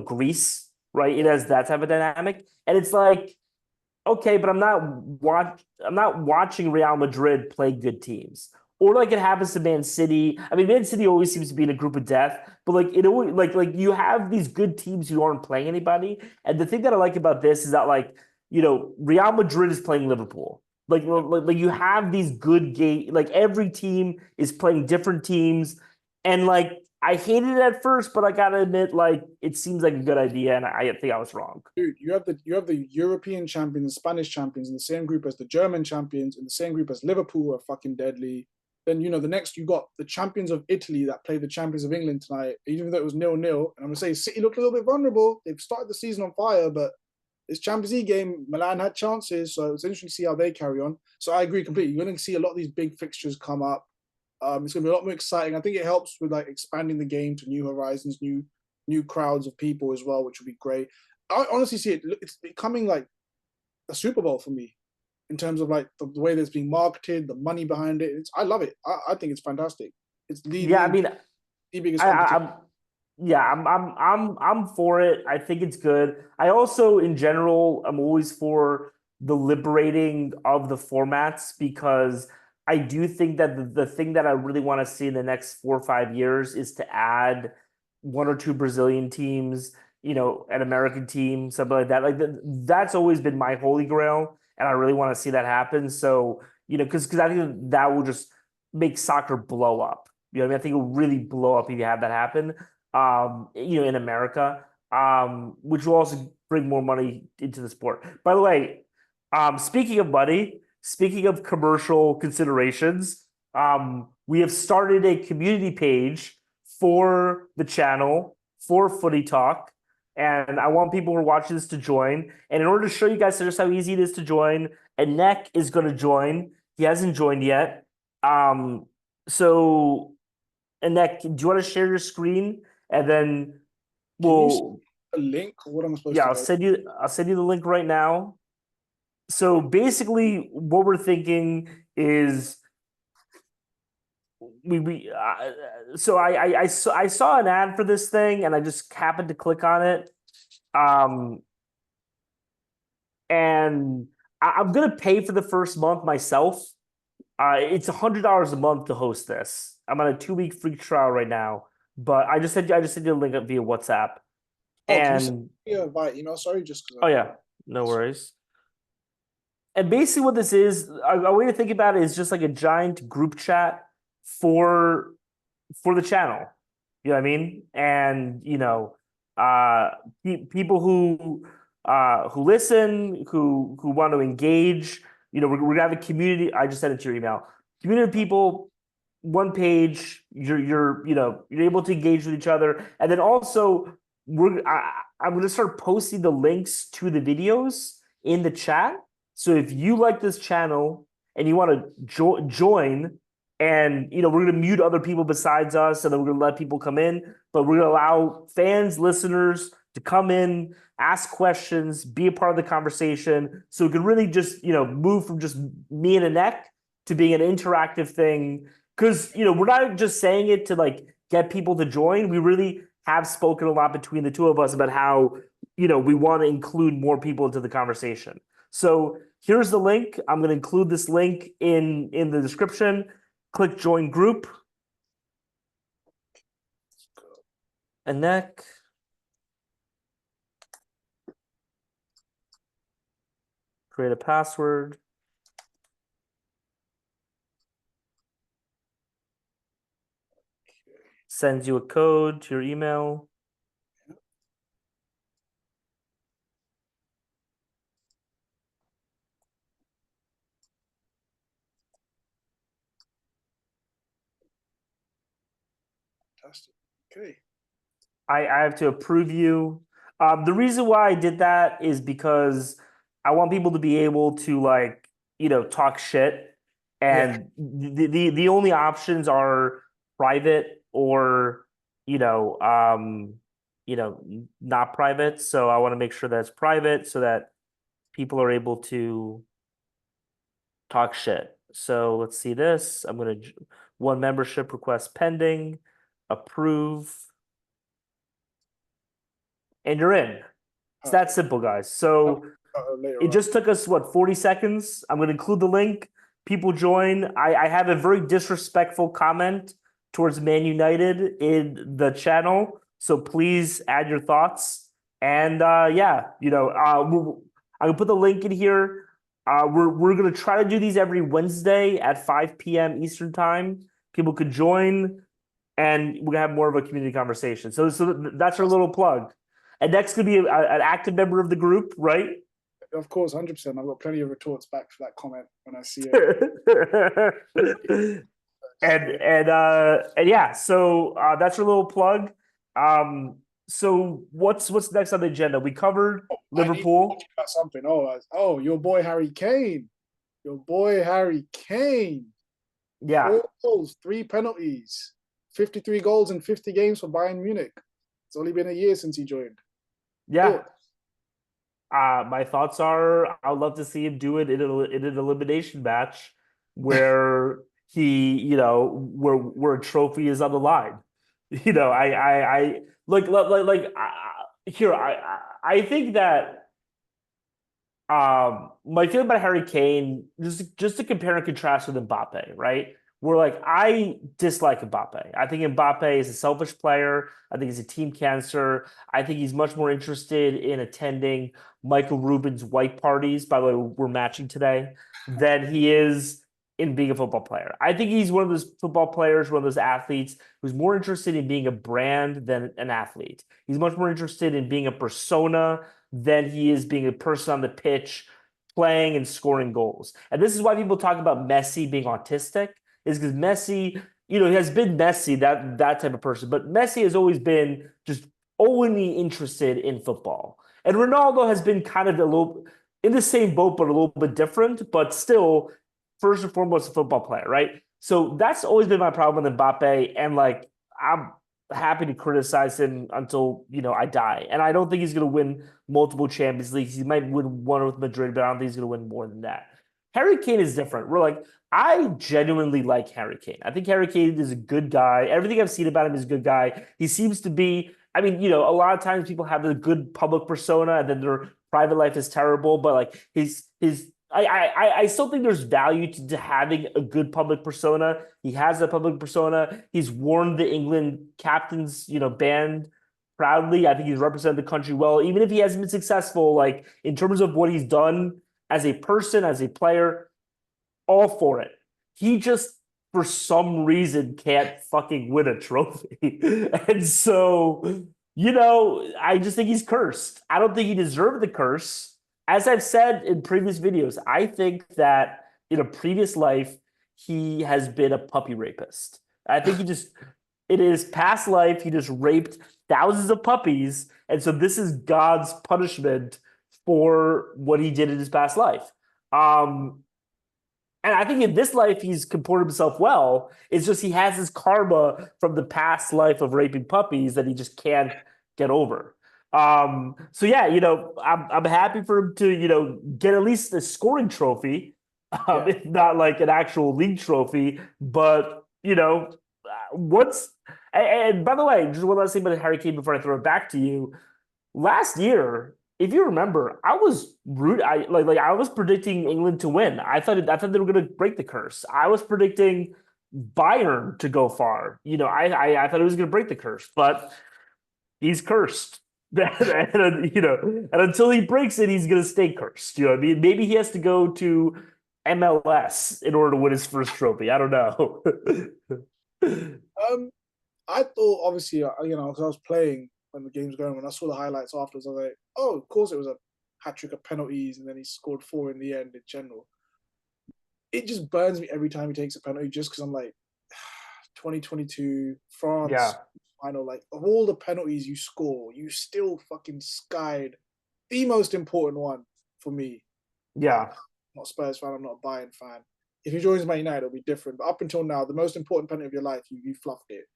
Greece, right? It Yeah. has that type of dynamic. And it's like, okay, but I'm not watching Real Madrid play good teams. Or like it happens to Man City. I mean, Man City always seems to be in a group of death, but like it always like you have these good teams who aren't playing anybody. And the thing that I like about this is that like, Real Madrid is playing Liverpool. Like you have these good game, like every team is playing different teams. And like I hated it at first, but I gotta admit, like it seems like a good idea, and I think I was wrong. Dude, you have the European champions, the Spanish champions in the same group as the German champions, in the same group as Liverpool, who are fucking deadly. Then the next you got the champions of Italy that play the champions of England tonight, even though it was 0-0. And I'm gonna say City looked a little bit vulnerable. They've started the season on fire, but this Champions League game, Milan had chances, so it's interesting to see how they carry on. So I agree completely. You're going to see a lot of these big fixtures come up. It's going to be a lot more exciting. I think it helps with like expanding the game to new horizons, new crowds of people as well, which would be great. I honestly see it. It's becoming like a Super Bowl for me in terms of like the way that's being marketed, the money behind it. I love it. I think it's fantastic. It's Yeah, I mean, the biggest I, competition. I'm yeah, I'm for it. I think it's good. I also, in general, I'm always for the liberating of the formats because I do think that the thing that I really want to see in the next 4 or 5 years is to add. one or two Brazilian teams, an American team, something like that. Like that's always been my holy grail, and I really want to see that happen. So, because I think that will just make soccer blow up. You know what I mean? I think it will really blow up if you have that happen. In America, which will also bring more money into the sport. By the way, speaking of money, speaking of commercial considerations, we have started a community page for the channel for Footy Talk. And I want people who are watching this to join. And in order to show you guys just how easy it is to join, Anek is going to join. He hasn't joined yet. So, Anek, do you want to share your screen? And then Can you send we'll, a link? What am I supposed yeah, to I'll go? send you the link right now. So basically, what we're thinking is so I saw an ad for this thing and I just happened to click on it. Um, and I'm gonna pay for the first month myself. It's $100 a month to host this. I'm on a 2 week free trial right now, but I just sent you a link via WhatsApp. Oh, can you send And me via email? Sorry, just because oh I don't. yeah, no worries. And basically, what this is, a way to think about it is just like a giant group chat for for the channel. You know what I mean? And uh, people who listen, who want to engage. We're gonna have a community. I just sent it to your email. Community of people, one page. You're able to engage with each other, and then also I'm gonna start posting the links to the videos in the chat. So if you like this channel and you want to join, and we're going to mute other people besides us, and then we're going to let people come in, but we're going to allow fans, listeners to come in, ask questions, be a part of the conversation, so we can really just move from just me and a neck to being an interactive thing. Because we're not just saying it to like get people to join. We really have spoken a lot between the two of us about how we want to include more people into the conversation. So here's the link. I'm going to include this link in the description. Click join group. And neck. Create a password. Sends you a code to your email. Fantastic. Okay. I have to approve you. The reason why I did that is because I want people to be able to talk shit, Yeah. and the only options are private or you know um not private. So I want to make sure that it's private so that people are able to talk shit. So let's see this. I'm gonna one membership request pending, approve, and you're in. It's that Perfect. simple, guys. So Later it on. just took us what 40 seconds. I'm gonna include the link. People join. I have a very disrespectful comment towards Man United in the channel. So please add your thoughts. And yeah, I'm gonna put the link in here. We're gonna try to do these every Wednesday at 5 p.m. Eastern time. People could join, and we're gonna have more of a community conversation. So that's our little plug. And next could be an active member of the group, right? Of course, 100%. I've got plenty of retorts back for that comment when I see it. And yeah, so that's our little plug. So what's next on the agenda? We covered I need to talk Liverpool. about something. Oh, your boy Harry Kane. Your boy Harry Kane. Yeah, 4 goals, 3 penalties, 53 goals in 50 games for Bayern Munich. It's only been a year since he joined. yeah. Thought, My thoughts are I would love to see him do it in an elimination match where where a trophy is on the line. I here I think that my feeling about Harry Kane just to compare and contrast with Mbappe, right? where like I dislike Mbappe. I think Mbappe is a selfish player. I think he's a team cancer. I think he's much more interested in attending Michael Rubin's white parties. By the way, we're matching today, than he is in being a football player. I think he's one of those football players, one of those athletes who's more interested in being a brand than an athlete. He's much more interested in being a persona than he is being a person on the pitch playing and scoring goals. And this is why people talk about Messi being autistic, is because Messi, he has been Messi, that type of person, but Messi has always been just only interested in football. And Ronaldo has been kind of a little in the same boat, but a little bit different, but still, first and foremost, a football player, right? So that's always been my problem with Mbappe. And like, I'm happy to criticize him until I die. And I don't think he's going to win multiple Champions Leagues. He might win one with Madrid, but I don't think he's going to win more than that. Harry Kane is different. We're like, I genuinely like Harry Kane. I think Harry Kane is a good guy. Everything I've seen about him is a good guy. He seems to be. I mean, a lot of times people have a good public persona, and then their private life is terrible. But like his I still think there's value to having a good public persona. He has a public persona. He's worn the England captain's, band proudly. I think he's represented the country well, even if he hasn't been successful, like in terms of what he's done as a person, as a player, all for it. He just, for some reason, can't fucking win a trophy. And so, I just think he's cursed. I don't think he deserved the curse. As I've said in previous videos, I think that in a previous life, he has been a puppy rapist. I think in his past life, he just raped thousands of puppies. And so this is God's punishment for what he did in his past life. And I think in this life, he's comported himself well. It's just he has his karma from the past life of raping puppies that he just can't get over. So yeah, I'm happy for him to, get at least a scoring trophy, if not like an actual league trophy. But, what's and by the way, just one last thing about Harry Kane before I throw it back to you. Last year, if you remember, I was rude. I was predicting England to win. I thought they were going to break the curse. I was predicting Bayern to go far. I thought it was going to break the curse, but he's cursed. And until he breaks it, he's going to stay cursed. You know what I mean? Maybe he has to go to MLS in order to win his first trophy. I don't know. Um, I thought obviously, because I was playing when the game was going, when I saw the highlights afterwards, I was like, oh, of course it was a hat trick of penalties, and then he scored four in the end in general. It just burns me every time he takes a penalty, just because I'm like, 2022 France Yeah, final, like of all the penalties you score, you still fucking skied the most important one for me. I'm yeah. not a Spurs fan, I'm not a Bayern fan. If he joins Man United, it'll be different. But up until now, the most important penalty of your life, you fluffed it.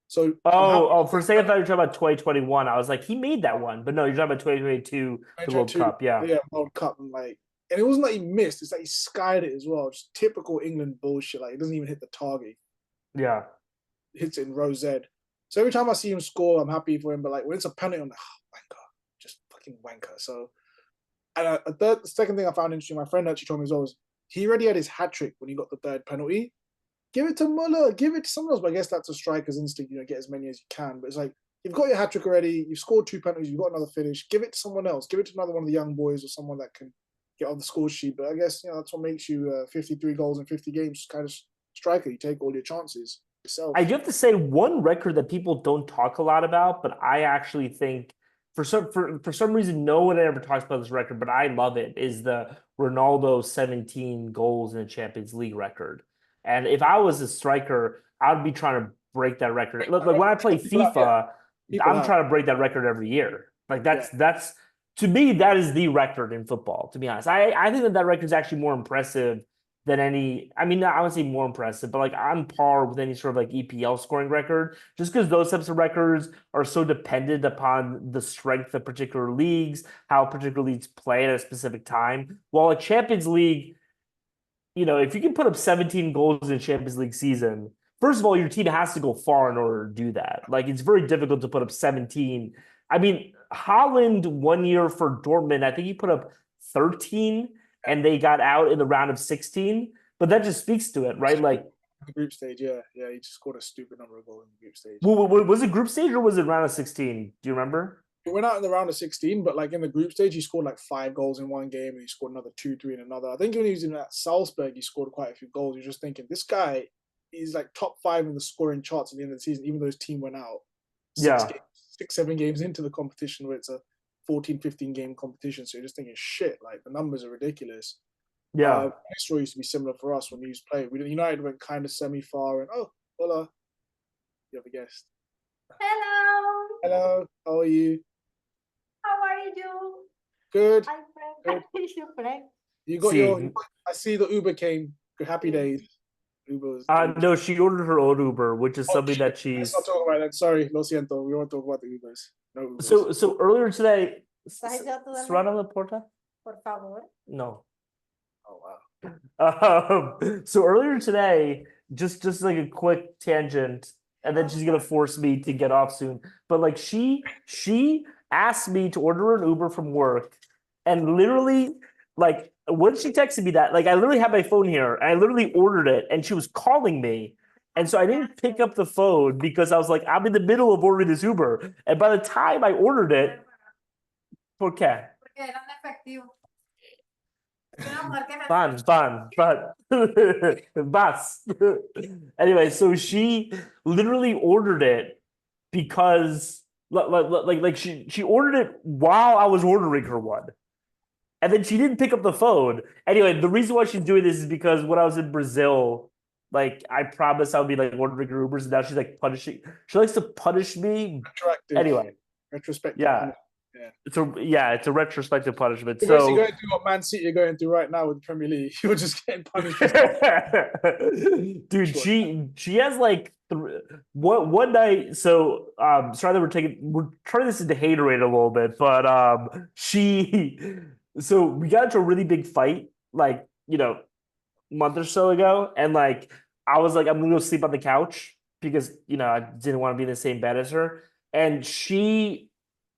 So I'm happy. Oh, for a second, I thought you were talking about 2021. I was like, he made that one, but no, you're talking about 2022, the World 2022, Cup. Yeah, yeah, World Cup, and it wasn't like he missed. It's like he skied it as well. Just typical England bullshit. Like it doesn't even hit the target. yeah. It hits it in row Z. So every time I see him score, I'm happy for him. But like when it's a penalty, I'm like, oh, wanker, just fucking wanker. So, and the second thing I found interesting, my friend actually told me as well, was he already had his hat trick when he got the third penalty. Give it to Muller, give it to someone else. But I guess that's a striker's instinct, get as many as you can. But it's like, you've got your hat trick already, you've scored two penalties, you've got another finish, give it to someone else. Give it to another one of the young boys or someone that can get on the score sheet. But I guess, that's what makes you 53 goals in 50 games kind of striker. You take all your chances yourself. I do have to say one record that people don't talk a lot about, but I actually think for some reason no one ever talks about this record, but I love it, is the Ronaldo 17 goals in the Champions League record. And if I was a striker, I'd be trying to break that record. Look, like when I play People have, yeah, FIFA, people I'm have. trying to break that record every year. Like Yeah. that's to me, that is the record in football, to be honest. I think that record is actually more impressive than any. I mean, I would say more impressive, but like on par with any sort of like EPL scoring record, just because those types of records are so dependent upon the strength of particular leagues, how particular leagues play at a specific time. While a Champions League, if you can put up 17 goals in a Champions League season, first of all, your team has to go far in order to do that. Like it's very difficult to put up 17. I mean, Holland 1 year for Dortmund, I think he put up 13 and they got out in the round of 16. But that just speaks to it, right? Like The group stage, yeah, he just scored a stupid number of goals in the group stage. Was it group stage or was it round of 16? Do you remember? He went out in the round of 16, but like in the group stage, he scored like 5 goals in one game, and he scored another 2, 3 in another. I think when he was in that Salzburg, he scored quite a few goals. You're just thinking, this guy is like top 5 in the scoring charts at the end of the season, even though his team went out Yeah, 7 games into the competition, where it's a 14, 15 game competition. So you're just thinking, shit, like the numbers are ridiculous. yeah. History used to be similar for us when we used to play. United went kind of semi far, and oh, hola, you have a guest. Hello. Hello, how are you? How are you? Good. I'm Good. Frank. You Frank. You got See, I see the Uber came. Good, happy days. Uber was. no, she ordered her own Uber, which is Oh, something shit. that Let's not she's talk about that. Sorry, lo siento. We won't talk about the Ubers. No Ubers. so earlier today. ¿Estás tu Serrano La Porta? Por favor. No. Oh wow. So earlier today, just like a quick tangent, and then she's gonna force me to get off soon. But like she asked me to order an Uber from work, and literally, like when she texted me that, like I literally had my phone here, and I literally ordered it, and she was calling me. And so I didn't pick up the phone because I was like, I'm in the middle of ordering this Uber. And by the time I ordered it, ¿por qué? Porque eran efectivo. Una mujer que me- Fun. Bus. Anyway, so she literally ordered it because like she ordered it while I was ordering her one. And then she didn't pick up the phone. Anyway, the reason why she's doing this is because when I was in Brazil, like I promised I would be like ordering her Ubers, and now she's like punishing. She likes to punish me. Retroactive. Anyway, Retrospective. yeah. Yeah. It's a retrospective punishment. You're basically going through what Man City are going through right now with the Premier League. You're just getting punished. Dude, she has like one night. So sorry that we're turning this into haterade a little bit, but she so we got into a really big fight, like month or so ago, and like I was like, I'm gonna go sleep on the couch because I didn't want to be in the same bed as her, and she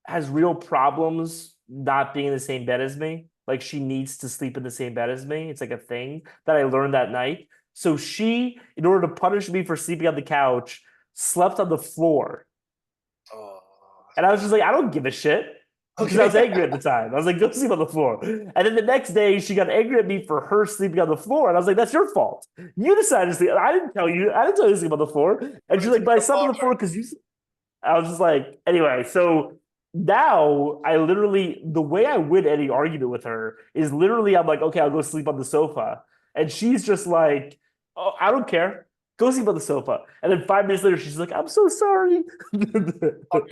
has real problems not being in the same bed as me. Like she needs to sleep in the same bed as me. It's like a thing that I learned that night. So she, in order to punish me for sleeping on the couch, slept on the floor. Oh. And I was just like, I don't give a shit. Because I was angry at the time. I was like, go sleep on the floor. And then the next day, she got angry at me for her sleeping on the floor. And I was like, that's your fault. You decided to sleep. I didn't tell you. I didn't tell you to sleep on the floor. And she's like, but I slept on the floor because you. I was just like, anyway, so now I literally, the way I win any argument with her is literally, I'm like, okay, I'll go sleep on the sofa. And she's just like, oh, I don't care. Go sleep on the sofa. And then 5 minutes later, she's like, I'm so sorry. I'll do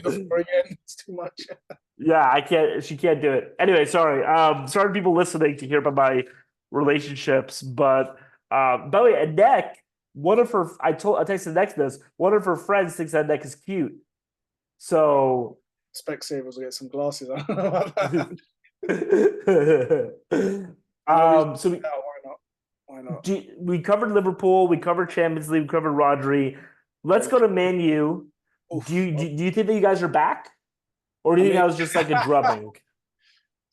the floor again. It's too much. Yeah, I can't. She can't do it. Anyway, sorry. Sorry, people listening to hear about my relationships. But by the way, Annette, one of her, I texted next this. One of her friends thinks that Annette is cute. So, Specsavers will get some glasses. I don't know about that. so why not? we covered Liverpool, we covered Champions League, we covered Rodri. Let's go to Man U. Do you think that you guys are back? Or do you think that was just like a drubbing?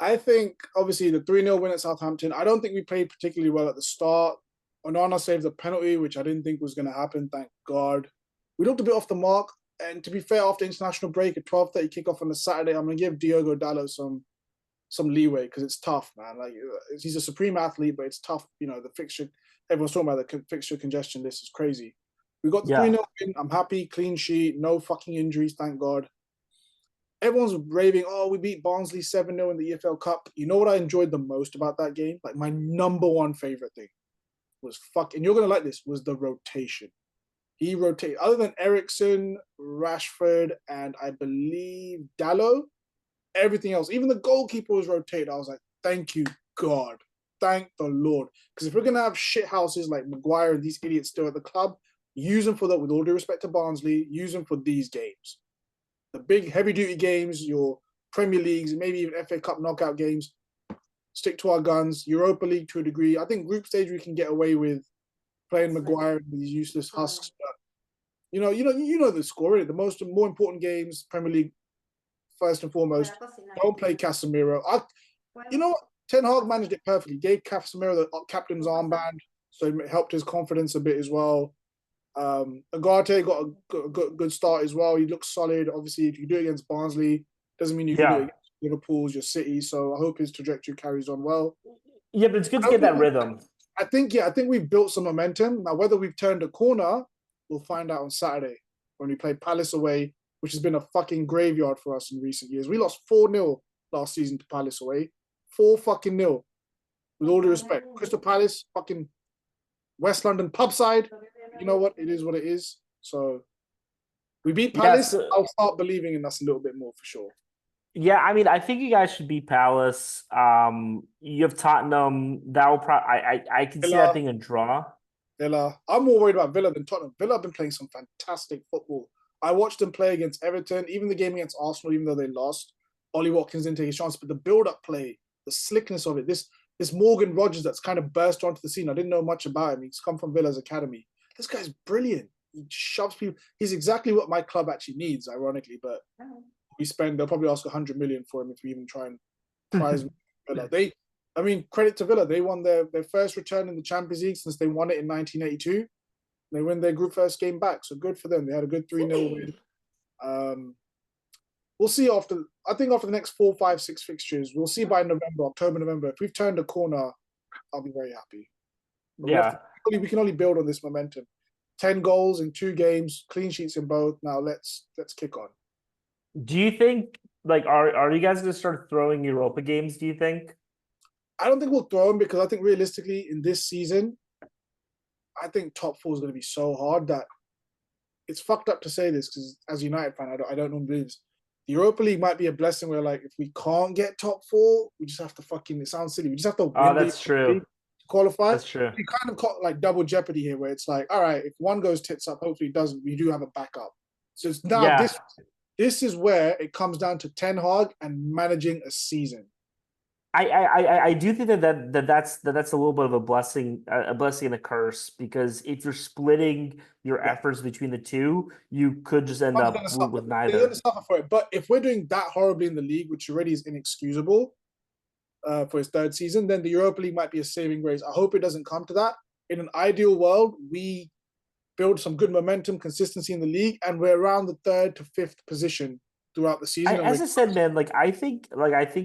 I think obviously the 3-0 win at Southampton. I don't think we played particularly well at the start. Onana saved a penalty, which I didn't think was going to happen. Thank God. We looked a bit off the mark. And to be fair, after international break, a 12:30 kickoff on the Saturday, I'm going to give Diogo Dalot some leeway because it's tough, man. Like he's a supreme athlete, but it's tough. The fixture. Everyone's talking about the fixture congestion list is crazy. We got the 3-0 win. I'm happy. Clean sheet. No fucking injuries. Thank God. Everyone's raving, oh, we beat Barnsley 7-0 in the EFL Cup. You know what I enjoyed the most about that game? Like my number one favorite thing was and you're going to like this, was the rotation. He rotated, other than Ericsson, Rashford, and I believe Dalot, everything else, even the goalkeeper was rotated. I was like, thank you, God. Thank the Lord. Because if we're going to have shit houses like Maguire and these idiots still at the club, use them for that, with all due respect to Barnsley, use them for these games. The big heavy-duty games, your Premier Leagues, maybe even FA Cup knockout games, stick to our guns. Europa League to a degree. I think group stage we can get away with playing Maguire with these useless husks. But you know the score. The more important games, Premier League first and foremost. Don't play Casemiro. You know what? Ten Hag managed it perfectly. Gave Casemiro the captain's armband, so it helped his confidence a bit as well. Agate got a good start as well. He looks solid. Obviously, if you do it against Barnsley, doesn't mean you can do it Yeah. against Liverpool's, your City. So I hope his trajectory carries on well. Yeah, but it's good to I get don't that think rhythm. I think we've built some momentum. Now, whether we've turned a corner, we'll find out on Saturday when we play Palace away, which has been a fucking graveyard for us in recent years. We lost 4-0 last season to Palace away. 4 fucking nil. With all due respect. Crystal Palace, fucking West London pub side. You know what? It is what it is. So we beat Yes. Palace. I'll start believing in us a little bit more for sure. Yeah, I mean, I think you guys should beat Palace. You have Tottenham. That will probably I can see that Villa, being a draw. Villa. I'm more worried about Villa than Tottenham. Villa have been playing some fantastic football. I watched them play against Everton, even the game against Arsenal, even though they lost. Ollie Watkins didn't take his chance, but the build-up play, the slickness of it, this Morgan Rogers that's kind of burst onto the scene. I didn't know much about him. He's come from Villa's academy. This guy's brilliant. He shoves people. He's exactly what my club actually needs, ironically. But they'll probably ask 100 million for him if we even try and prize Villa. I mean, credit to Villa. They won their first return in the Champions League since they won it in 1982. They win their group first game back, so good for them. They had a good 3-0 win. We'll see I think after the next 4, 5, 6 fixtures, we'll see by October, November. If we've turned a corner, I'll be very happy. But Yeah. we can only build on this momentum. 10 goals in 2 games, clean sheets in both. Now let's kick on. Do you think are you guys gonna start throwing Europa games, do you think? I don't think we'll throw them because I think realistically in this season, I think top 4 is going to be so hard that it's fucked up to say this because as a United fan, I don't normally believe this. The Europa League might be a blessing where like if we can't get top 4, we just have to it sounds silly. We just have to Oh, win that's the true. league to qualify. That's true. We kind of got like double jeopardy here where it's like, all right, if one goes tits up, hopefully it doesn't. We do have a backup. So it's now Yeah. this is where it comes down to Ten Hag and managing a season. I do think that's a little bit of a blessing and a curse because if you're splitting your efforts between the two, you could just end up with They're going neither. to suffer for it. But if we're doing that horribly in the league, which already is inexcusable for his 3rd season, then the Europa League might be a saving grace. I hope it doesn't come to that. In an ideal world, we build some good momentum, consistency in the league, and we're around the 3rd to 5th position throughout the season. As I said, man, I think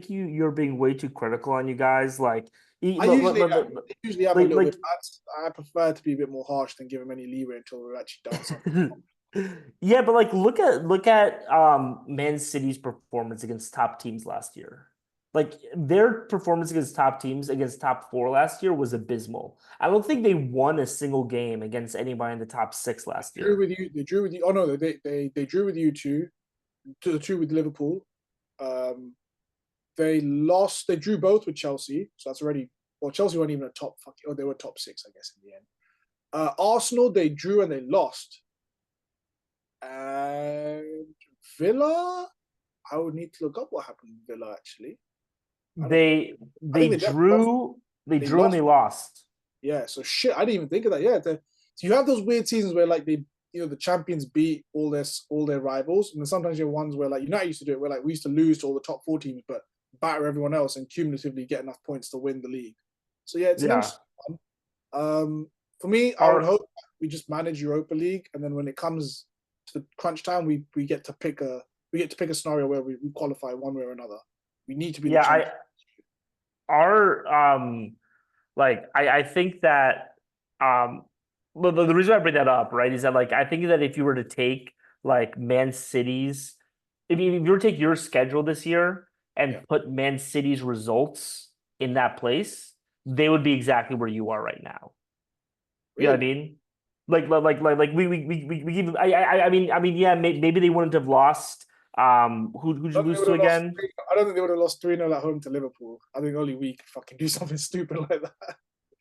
you're being way too critical on you guys. I usually am a little bit. I prefer to be a bit more harsh than give him any leeway until we've actually done something. Yeah, but look at Man City's performance against top teams last year. Like their performance against top teams against top 4 last year was abysmal. I don't think they won a single game against anybody in the top 6 last Drew year. with you. They drew with you. Oh no, they drew with you too. To the 2 with Liverpool. They lost. They drew both with Chelsea, so that's already. Well, Chelsea weren't even a top. Oh, they were top 6, I guess, in the end. Arsenal, they drew and they lost. And Villa, I would need to look up what happened with Villa actually. They drew and they lost. Yeah, so shit, I didn't even think of that. Yeah, so you have those weird seasons where like the champions beat all their rivals, and then sometimes you have ones where like United used to do it, where like we used to lose to all the top 4 teams, but batter everyone else and cumulatively get enough points to win the league. So yeah, it's an interesting one. For me, I would hope we just manage Europa League, and then when it comes to the crunch time, we get to pick a scenario where we qualify one way or another. We need to be the champion. I think that but the reason I bring that up, right, is that I think that if you were to take Man City's if you were to take your schedule this year and put Man City's results in that place, they would be exactly where you are right now. You know what I mean? We even I mean yeah, maybe they wouldn't have lost. Who'd you lose to again? I don't think they would have lost 3-0 at home to Liverpool. I think only we could fucking do something stupid like that.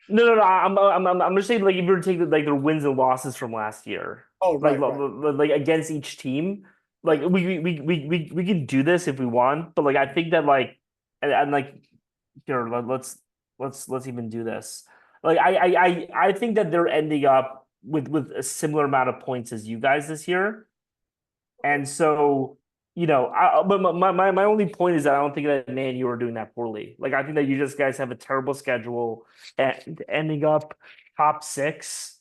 No. I'm just saying, if you were to take their wins and losses from last year. Oh, right. Against each team. We can do this if we want, but I think that here, let's even do this. I think that they're ending up with a similar amount of points as you guys this year. And so, but my only point is that I don't think that Man U are doing that poorly. I think that you just guys have a terrible schedule and ending up top 6.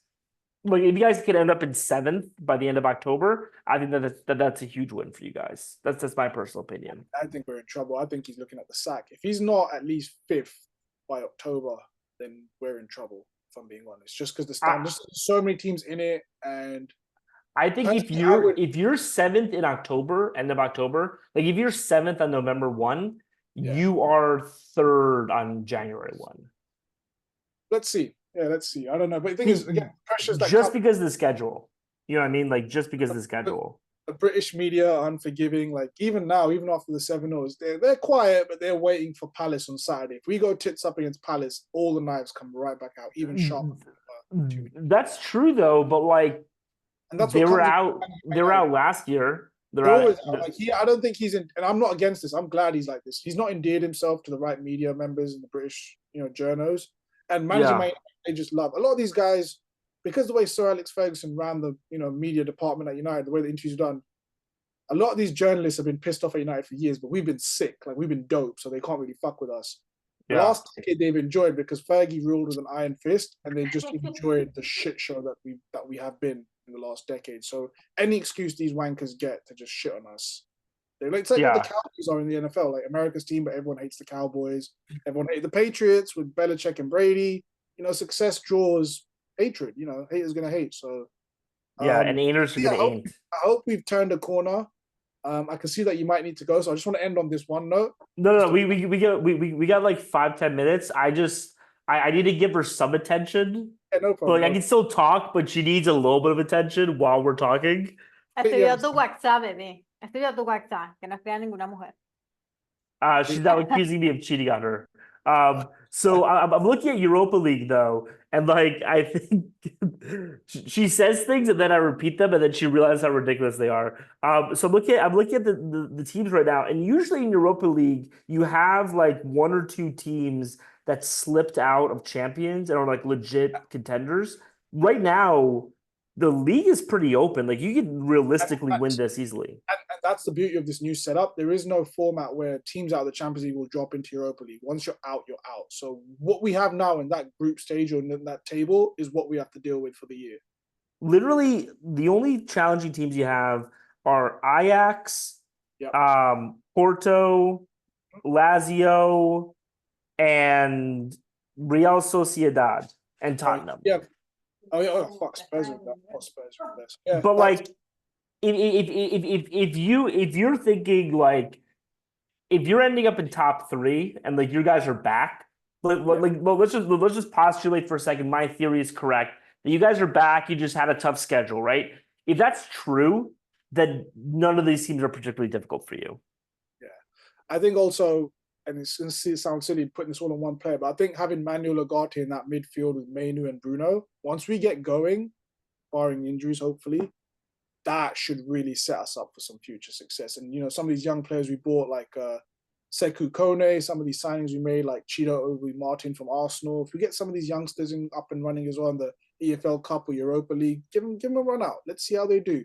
Like if you guys could end up in 7th by the end of October, I think that's a huge win for you guys. That's my personal opinion. I think we're in trouble. I think he's looking at the sack. If he's not at least 5th by October, then we're in trouble. If I'm being honest, just because the stand, there's so many teams in it, and I think if you're 7th in October, end of October, like if you're 7th on November 1, you are 3rd on January 1. Let's see. Yeah, let's see. I don't know, but the thing is, again, pressures that just because of the schedule. You know what I mean? Like just because of the schedule. The British media are unforgiving. Like even now, even after the 7-0s, they're quiet, but they're waiting for Palace on Saturday. If we go tits up against Palace, all the knives come right back out, even sharper. That's true though, but like and that's they were out. They were out last year. They're always out. Like I don't think he's in. And I'm not against this. I'm glad he's like this. He's not endeared himself to the right media members and the British, journos. And management, they just love a lot of these guys because the way Sir Alex Ferguson ran the media department at United, the way the interviews are done. A lot of these journalists have been pissed off at United for years, but we've been sick, like we've been dope, so they can't really fuck with us. The last decade they've enjoyed because Fergie ruled with an iron fist, and they've just enjoyed the shit show that we have been in the last decade. So any excuse these wankers get to just shit on us. It's like what the Cowboys are in the NFL, like America's team, but everyone hates the Cowboys. Everyone hates the Patriots with Belichick and Brady. Success draws hatred. Haters gonna hate. So and haters are gonna hate. I hope we've turned a corner. I can see that you might need to go, so I just want to end on this one note. No, we got like 5-10 minutes. I need to give her some attention. Yeah, no problem. But I can still talk, but she needs a little bit of attention while we're talking. Estoy viendo tu WhatsApp, bebé. Estoy viendo tu WhatsApp, que no escriba ninguna mujer. She's now accusing me of cheating on her. So I'm looking at Europa League though, and like I think she says things and then I repeat them, and then she realizes how ridiculous they are. So I'm looking at the teams right now, and usually in Europa League you have like 1 or 2 teams that slipped out of champions and are like legit contenders. Right now, the league is pretty open. Like you can realistically win this easily. And that's the beauty of this new setup. There is no format where teams out of the Champions League will drop into Europa League. Once you're out, you're out. So what we have now in that group stage or in that table is what we have to deal with for the year. Literally, the only challenging teams you have are Ajax, Porto, Lazio, and Real Sociedad and Tottenham. Fuck Spurs. Yeah, but like, if you're thinking like, if you're ending up in top 3 and like you guys are back, let's just postulate for a second. My theory is correct that you guys are back. You just had a tough schedule, right? If that's true, then none of these teams are particularly difficult for you. Yeah, I think also. And it's going to sound silly putting this all on one player, but I think having Manuel Ugarte in that midfield with Mainu and Bruno, once we get going, barring injuries, hopefully, that should really set us up for some future success. And, some of these young players we bought, like Sekou Kone, some of these signings we made, like Chido Obi Martin from Arsenal, if we get some of these youngsters up and running as well in the EFL Cup or Europa League, give them a run out. Let's see how they do.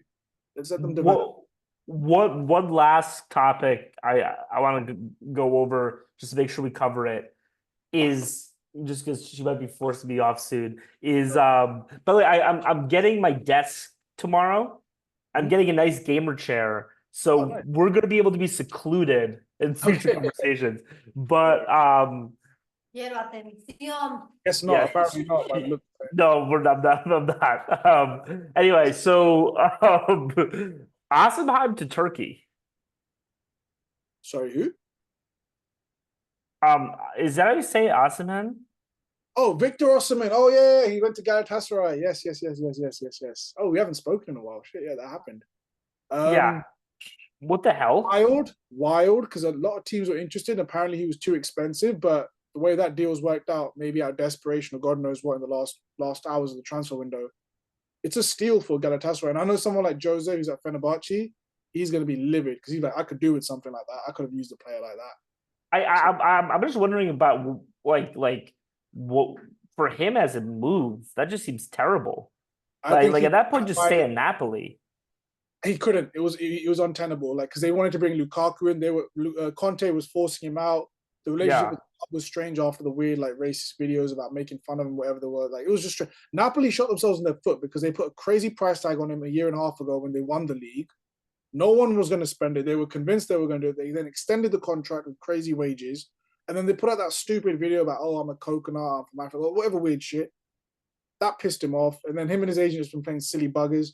Let's let them develop. One last topic I want to go over just to make sure we cover it is just because she might be forced to be off soon. Is by the way, I'm getting my desk tomorrow. I'm getting a nice gamer chair, so we're gonna be able to be secluded in future conversations. But Quiero atención. Guess not. Apparently not. No, I'm not. Anyway, so Asimhan to Turkey. Sorry, who? Is that how you say Asimhan? Oh, Victor Osimhen. Oh yeah, he went to Galatasaray. Yes. Oh, we haven't spoken in a while. Shit, yeah, that happened. Yeah. What the hell? Wild, because a lot of teams were interested. Apparently, he was too expensive, but the way that deal's worked out, maybe out of desperation or God knows what in the last hours of the transfer window, it's a steal for Galatasaray. And I know someone like Jose, who's at Fenerbahce, he's going to be livid because he's like, I could do with something like that. I could have used a player like that. I'm just wondering about like what for him as a move. That just seems terrible. Like at that point, just stay at Napoli. He couldn't. It was untenable. Like because they wanted to bring Lukaku in. Conte was forcing him out. The relationship with was strange after the weird like racist videos about making fun of him, whatever they were. Like it was just strange. Napoli shot themselves in their foot because they put a crazy price tag on him a year and a half ago when they won the league. No one was going to spend it. They were convinced they were going to do it. They then extended the contract with crazy wages. And then they put out that stupid video about, oh, I'm a coconut, I'm from Africa, whatever weird shit. That pissed him off. And then him and his agent has been playing silly buggers.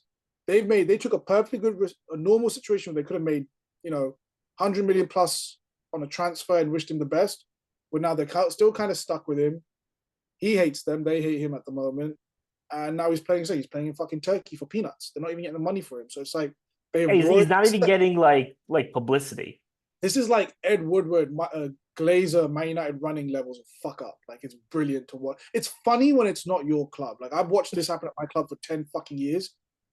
They took a perfectly good, a normal situation where they could have made, 100 million plus on a transfer and wished him the best. But now they're still kind of stuck with him. He hates them. They hate him at the moment. And now he's playing in fucking Turkey for peanuts. They're not even getting the money for him. So it's like, he's not even getting like publicity. This is like Ed Woodward, Glazer, Man United running levels of fuck up. Like it's brilliant to watch. It's funny when it's not your club. Like I've watched this happen at my club for 10 fucking years.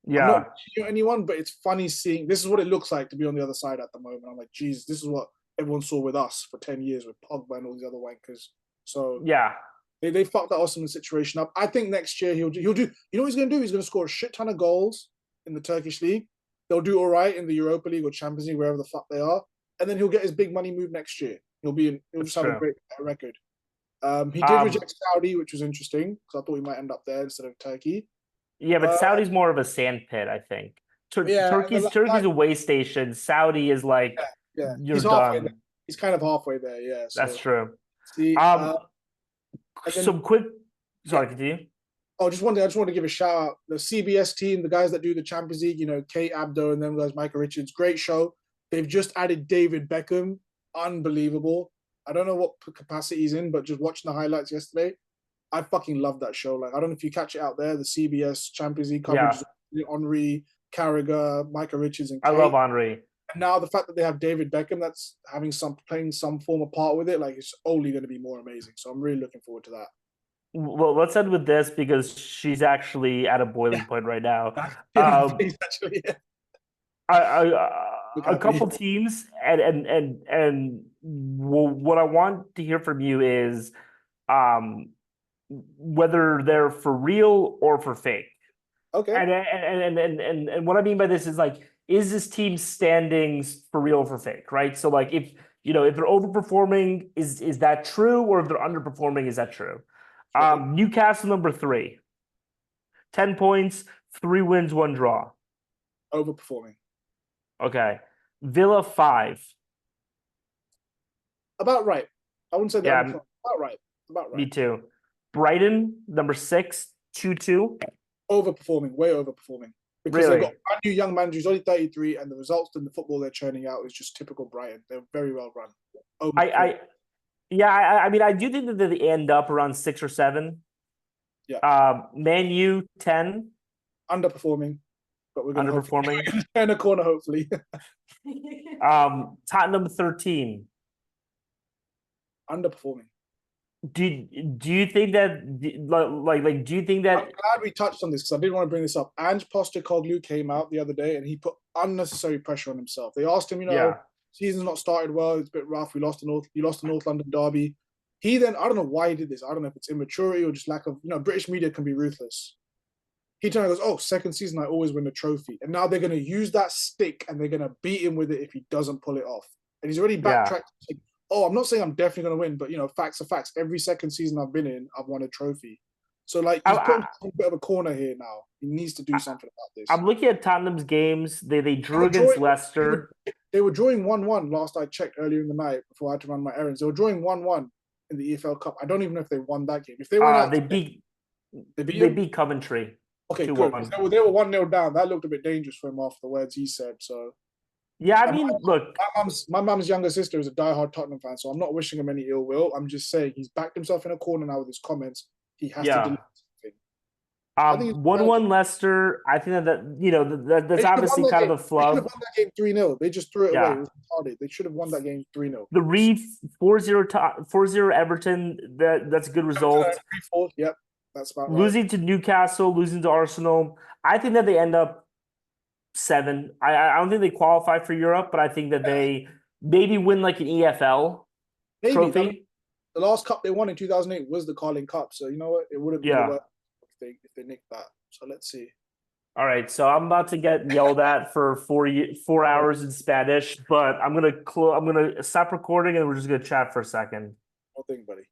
Yeah. I'm not cheering anyone, but it's funny seeing this is what it looks like to be on the other side at the moment. I'm like, geez, this is what everyone saw with us for 10 years with Pogba and all these other wankers. So yeah. They fucked that Osman situation up. I think next year he'll do. You know what he's going to do? He's going to score a shit ton of goals in the Turkish league. They'll do all right in the Europa League or Champions League, wherever the fuck they are, and then he'll get his big money move next year. He'll just have a great record. He did reject Saudi, which was interesting because I thought he might end up there instead of Turkey. Yeah, but Saudi's more of a sandpit, I think. Turkey's a way station. Saudi is like, you're done. He's kind of halfway there. Yeah, so. That's true. See, some quick. Sorry, continue. I just wanted to give a shout out the CBS team, the guys that do the Champions League. Kate Abdo and them guys, Micah Richards, great show. They've just added David Beckham, unbelievable. I don't know what capacity he's in, but just watching the highlights yesterday, I fucking love that show. Like I don't know if you catch it out there, the CBS Champions League coverage, Henri, Carragher, Micah Richards, and Kate. I love Henri. Now the fact that they have David Beckham that's playing some form of part with it, like it's only going to be more amazing. So I'm really looking forward to that. Well, let's end with this because she's actually at a boiling point right now. A couple teams, and what I want to hear from you is whether they're for real or for fake. Okay. And what I mean by this is like, is this team standings for real or for fake, right? So like if they're overperforming, is that true? Or if they're underperforming, is that true? Newcastle number 3. 10 points, 3 wins, 1 draw. Overperforming. Okay. Villa 5. About right. I wouldn't say that. About right. Me too. Brighton number 6, 2-2. Overperforming, way overperforming. Because they've got a new young manager who's only 33, and the results in the football they're churning out is just typical Brighton. They're very well run. I mean, I do think that they end up around 6 or 7. Yeah. Man U 10. Underperforming, but we're going to turn a corner hopefully. Tottenham 13. Underperforming. Do you think that do you think that? I'm glad we touched on this because I didn't want to bring this up. Ange Postecoglou came out the other day and he put unnecessary pressure on himself. They asked him, season's not started well. It's a bit rough. You lost the North London derby. He then, I don't know why he did this. I don't know if it's immaturity or just lack of, British media can be ruthless. He turned and goes, oh, second season, I always win the trophy. And now they're going to use that stick and they're going to beat him with it if he doesn't pull it off. And he's already backtracked. Yeah. Oh, I'm not saying I'm definitely going to win, but, facts are facts. Every second season I've been in, I've won a trophy. So, he's put a bit of a corner here now. He needs to do something about this. I'm looking at Tottenham's games. They drew against Leicester. They were drawing 1-1 last I checked earlier in the night before I had to run my errands. They were drawing 1-1 in the EPL Cup. I don't even know if they won that game. If they won they beat Coventry. Okay, good. They were 1-0 down. That looked a bit dangerous for him after the words he said. So, yeah, I mean, look, my mum's younger sister is a diehard Tottenham fan, so I'm not wishing him any ill will. I'm just saying he's backed himself in a corner now with his comments. He has to do something. 1-1 Leicester. I think that's obviously kind of a flub. They should have won that game 3-0. They just threw it away. It was retarded. They should have won that game 3-0. The Reef 4-0 Everton. That's a good result. 3-4. Yep. That's about right. Losing to Newcastle, losing to Arsenal. I think that they end up 7. I don't think they qualify for Europe, but I think that they maybe win like an EFL trophy. The last cup they won in 2008 was the Carling Cup, so you know what? It would have been worth if they nicked that. So let's see. All right, so I'm about to get yelled at for 4 hours in Spanish, but I'm gonna stop recording and we're just gonna chat for a second. more thing, buddy.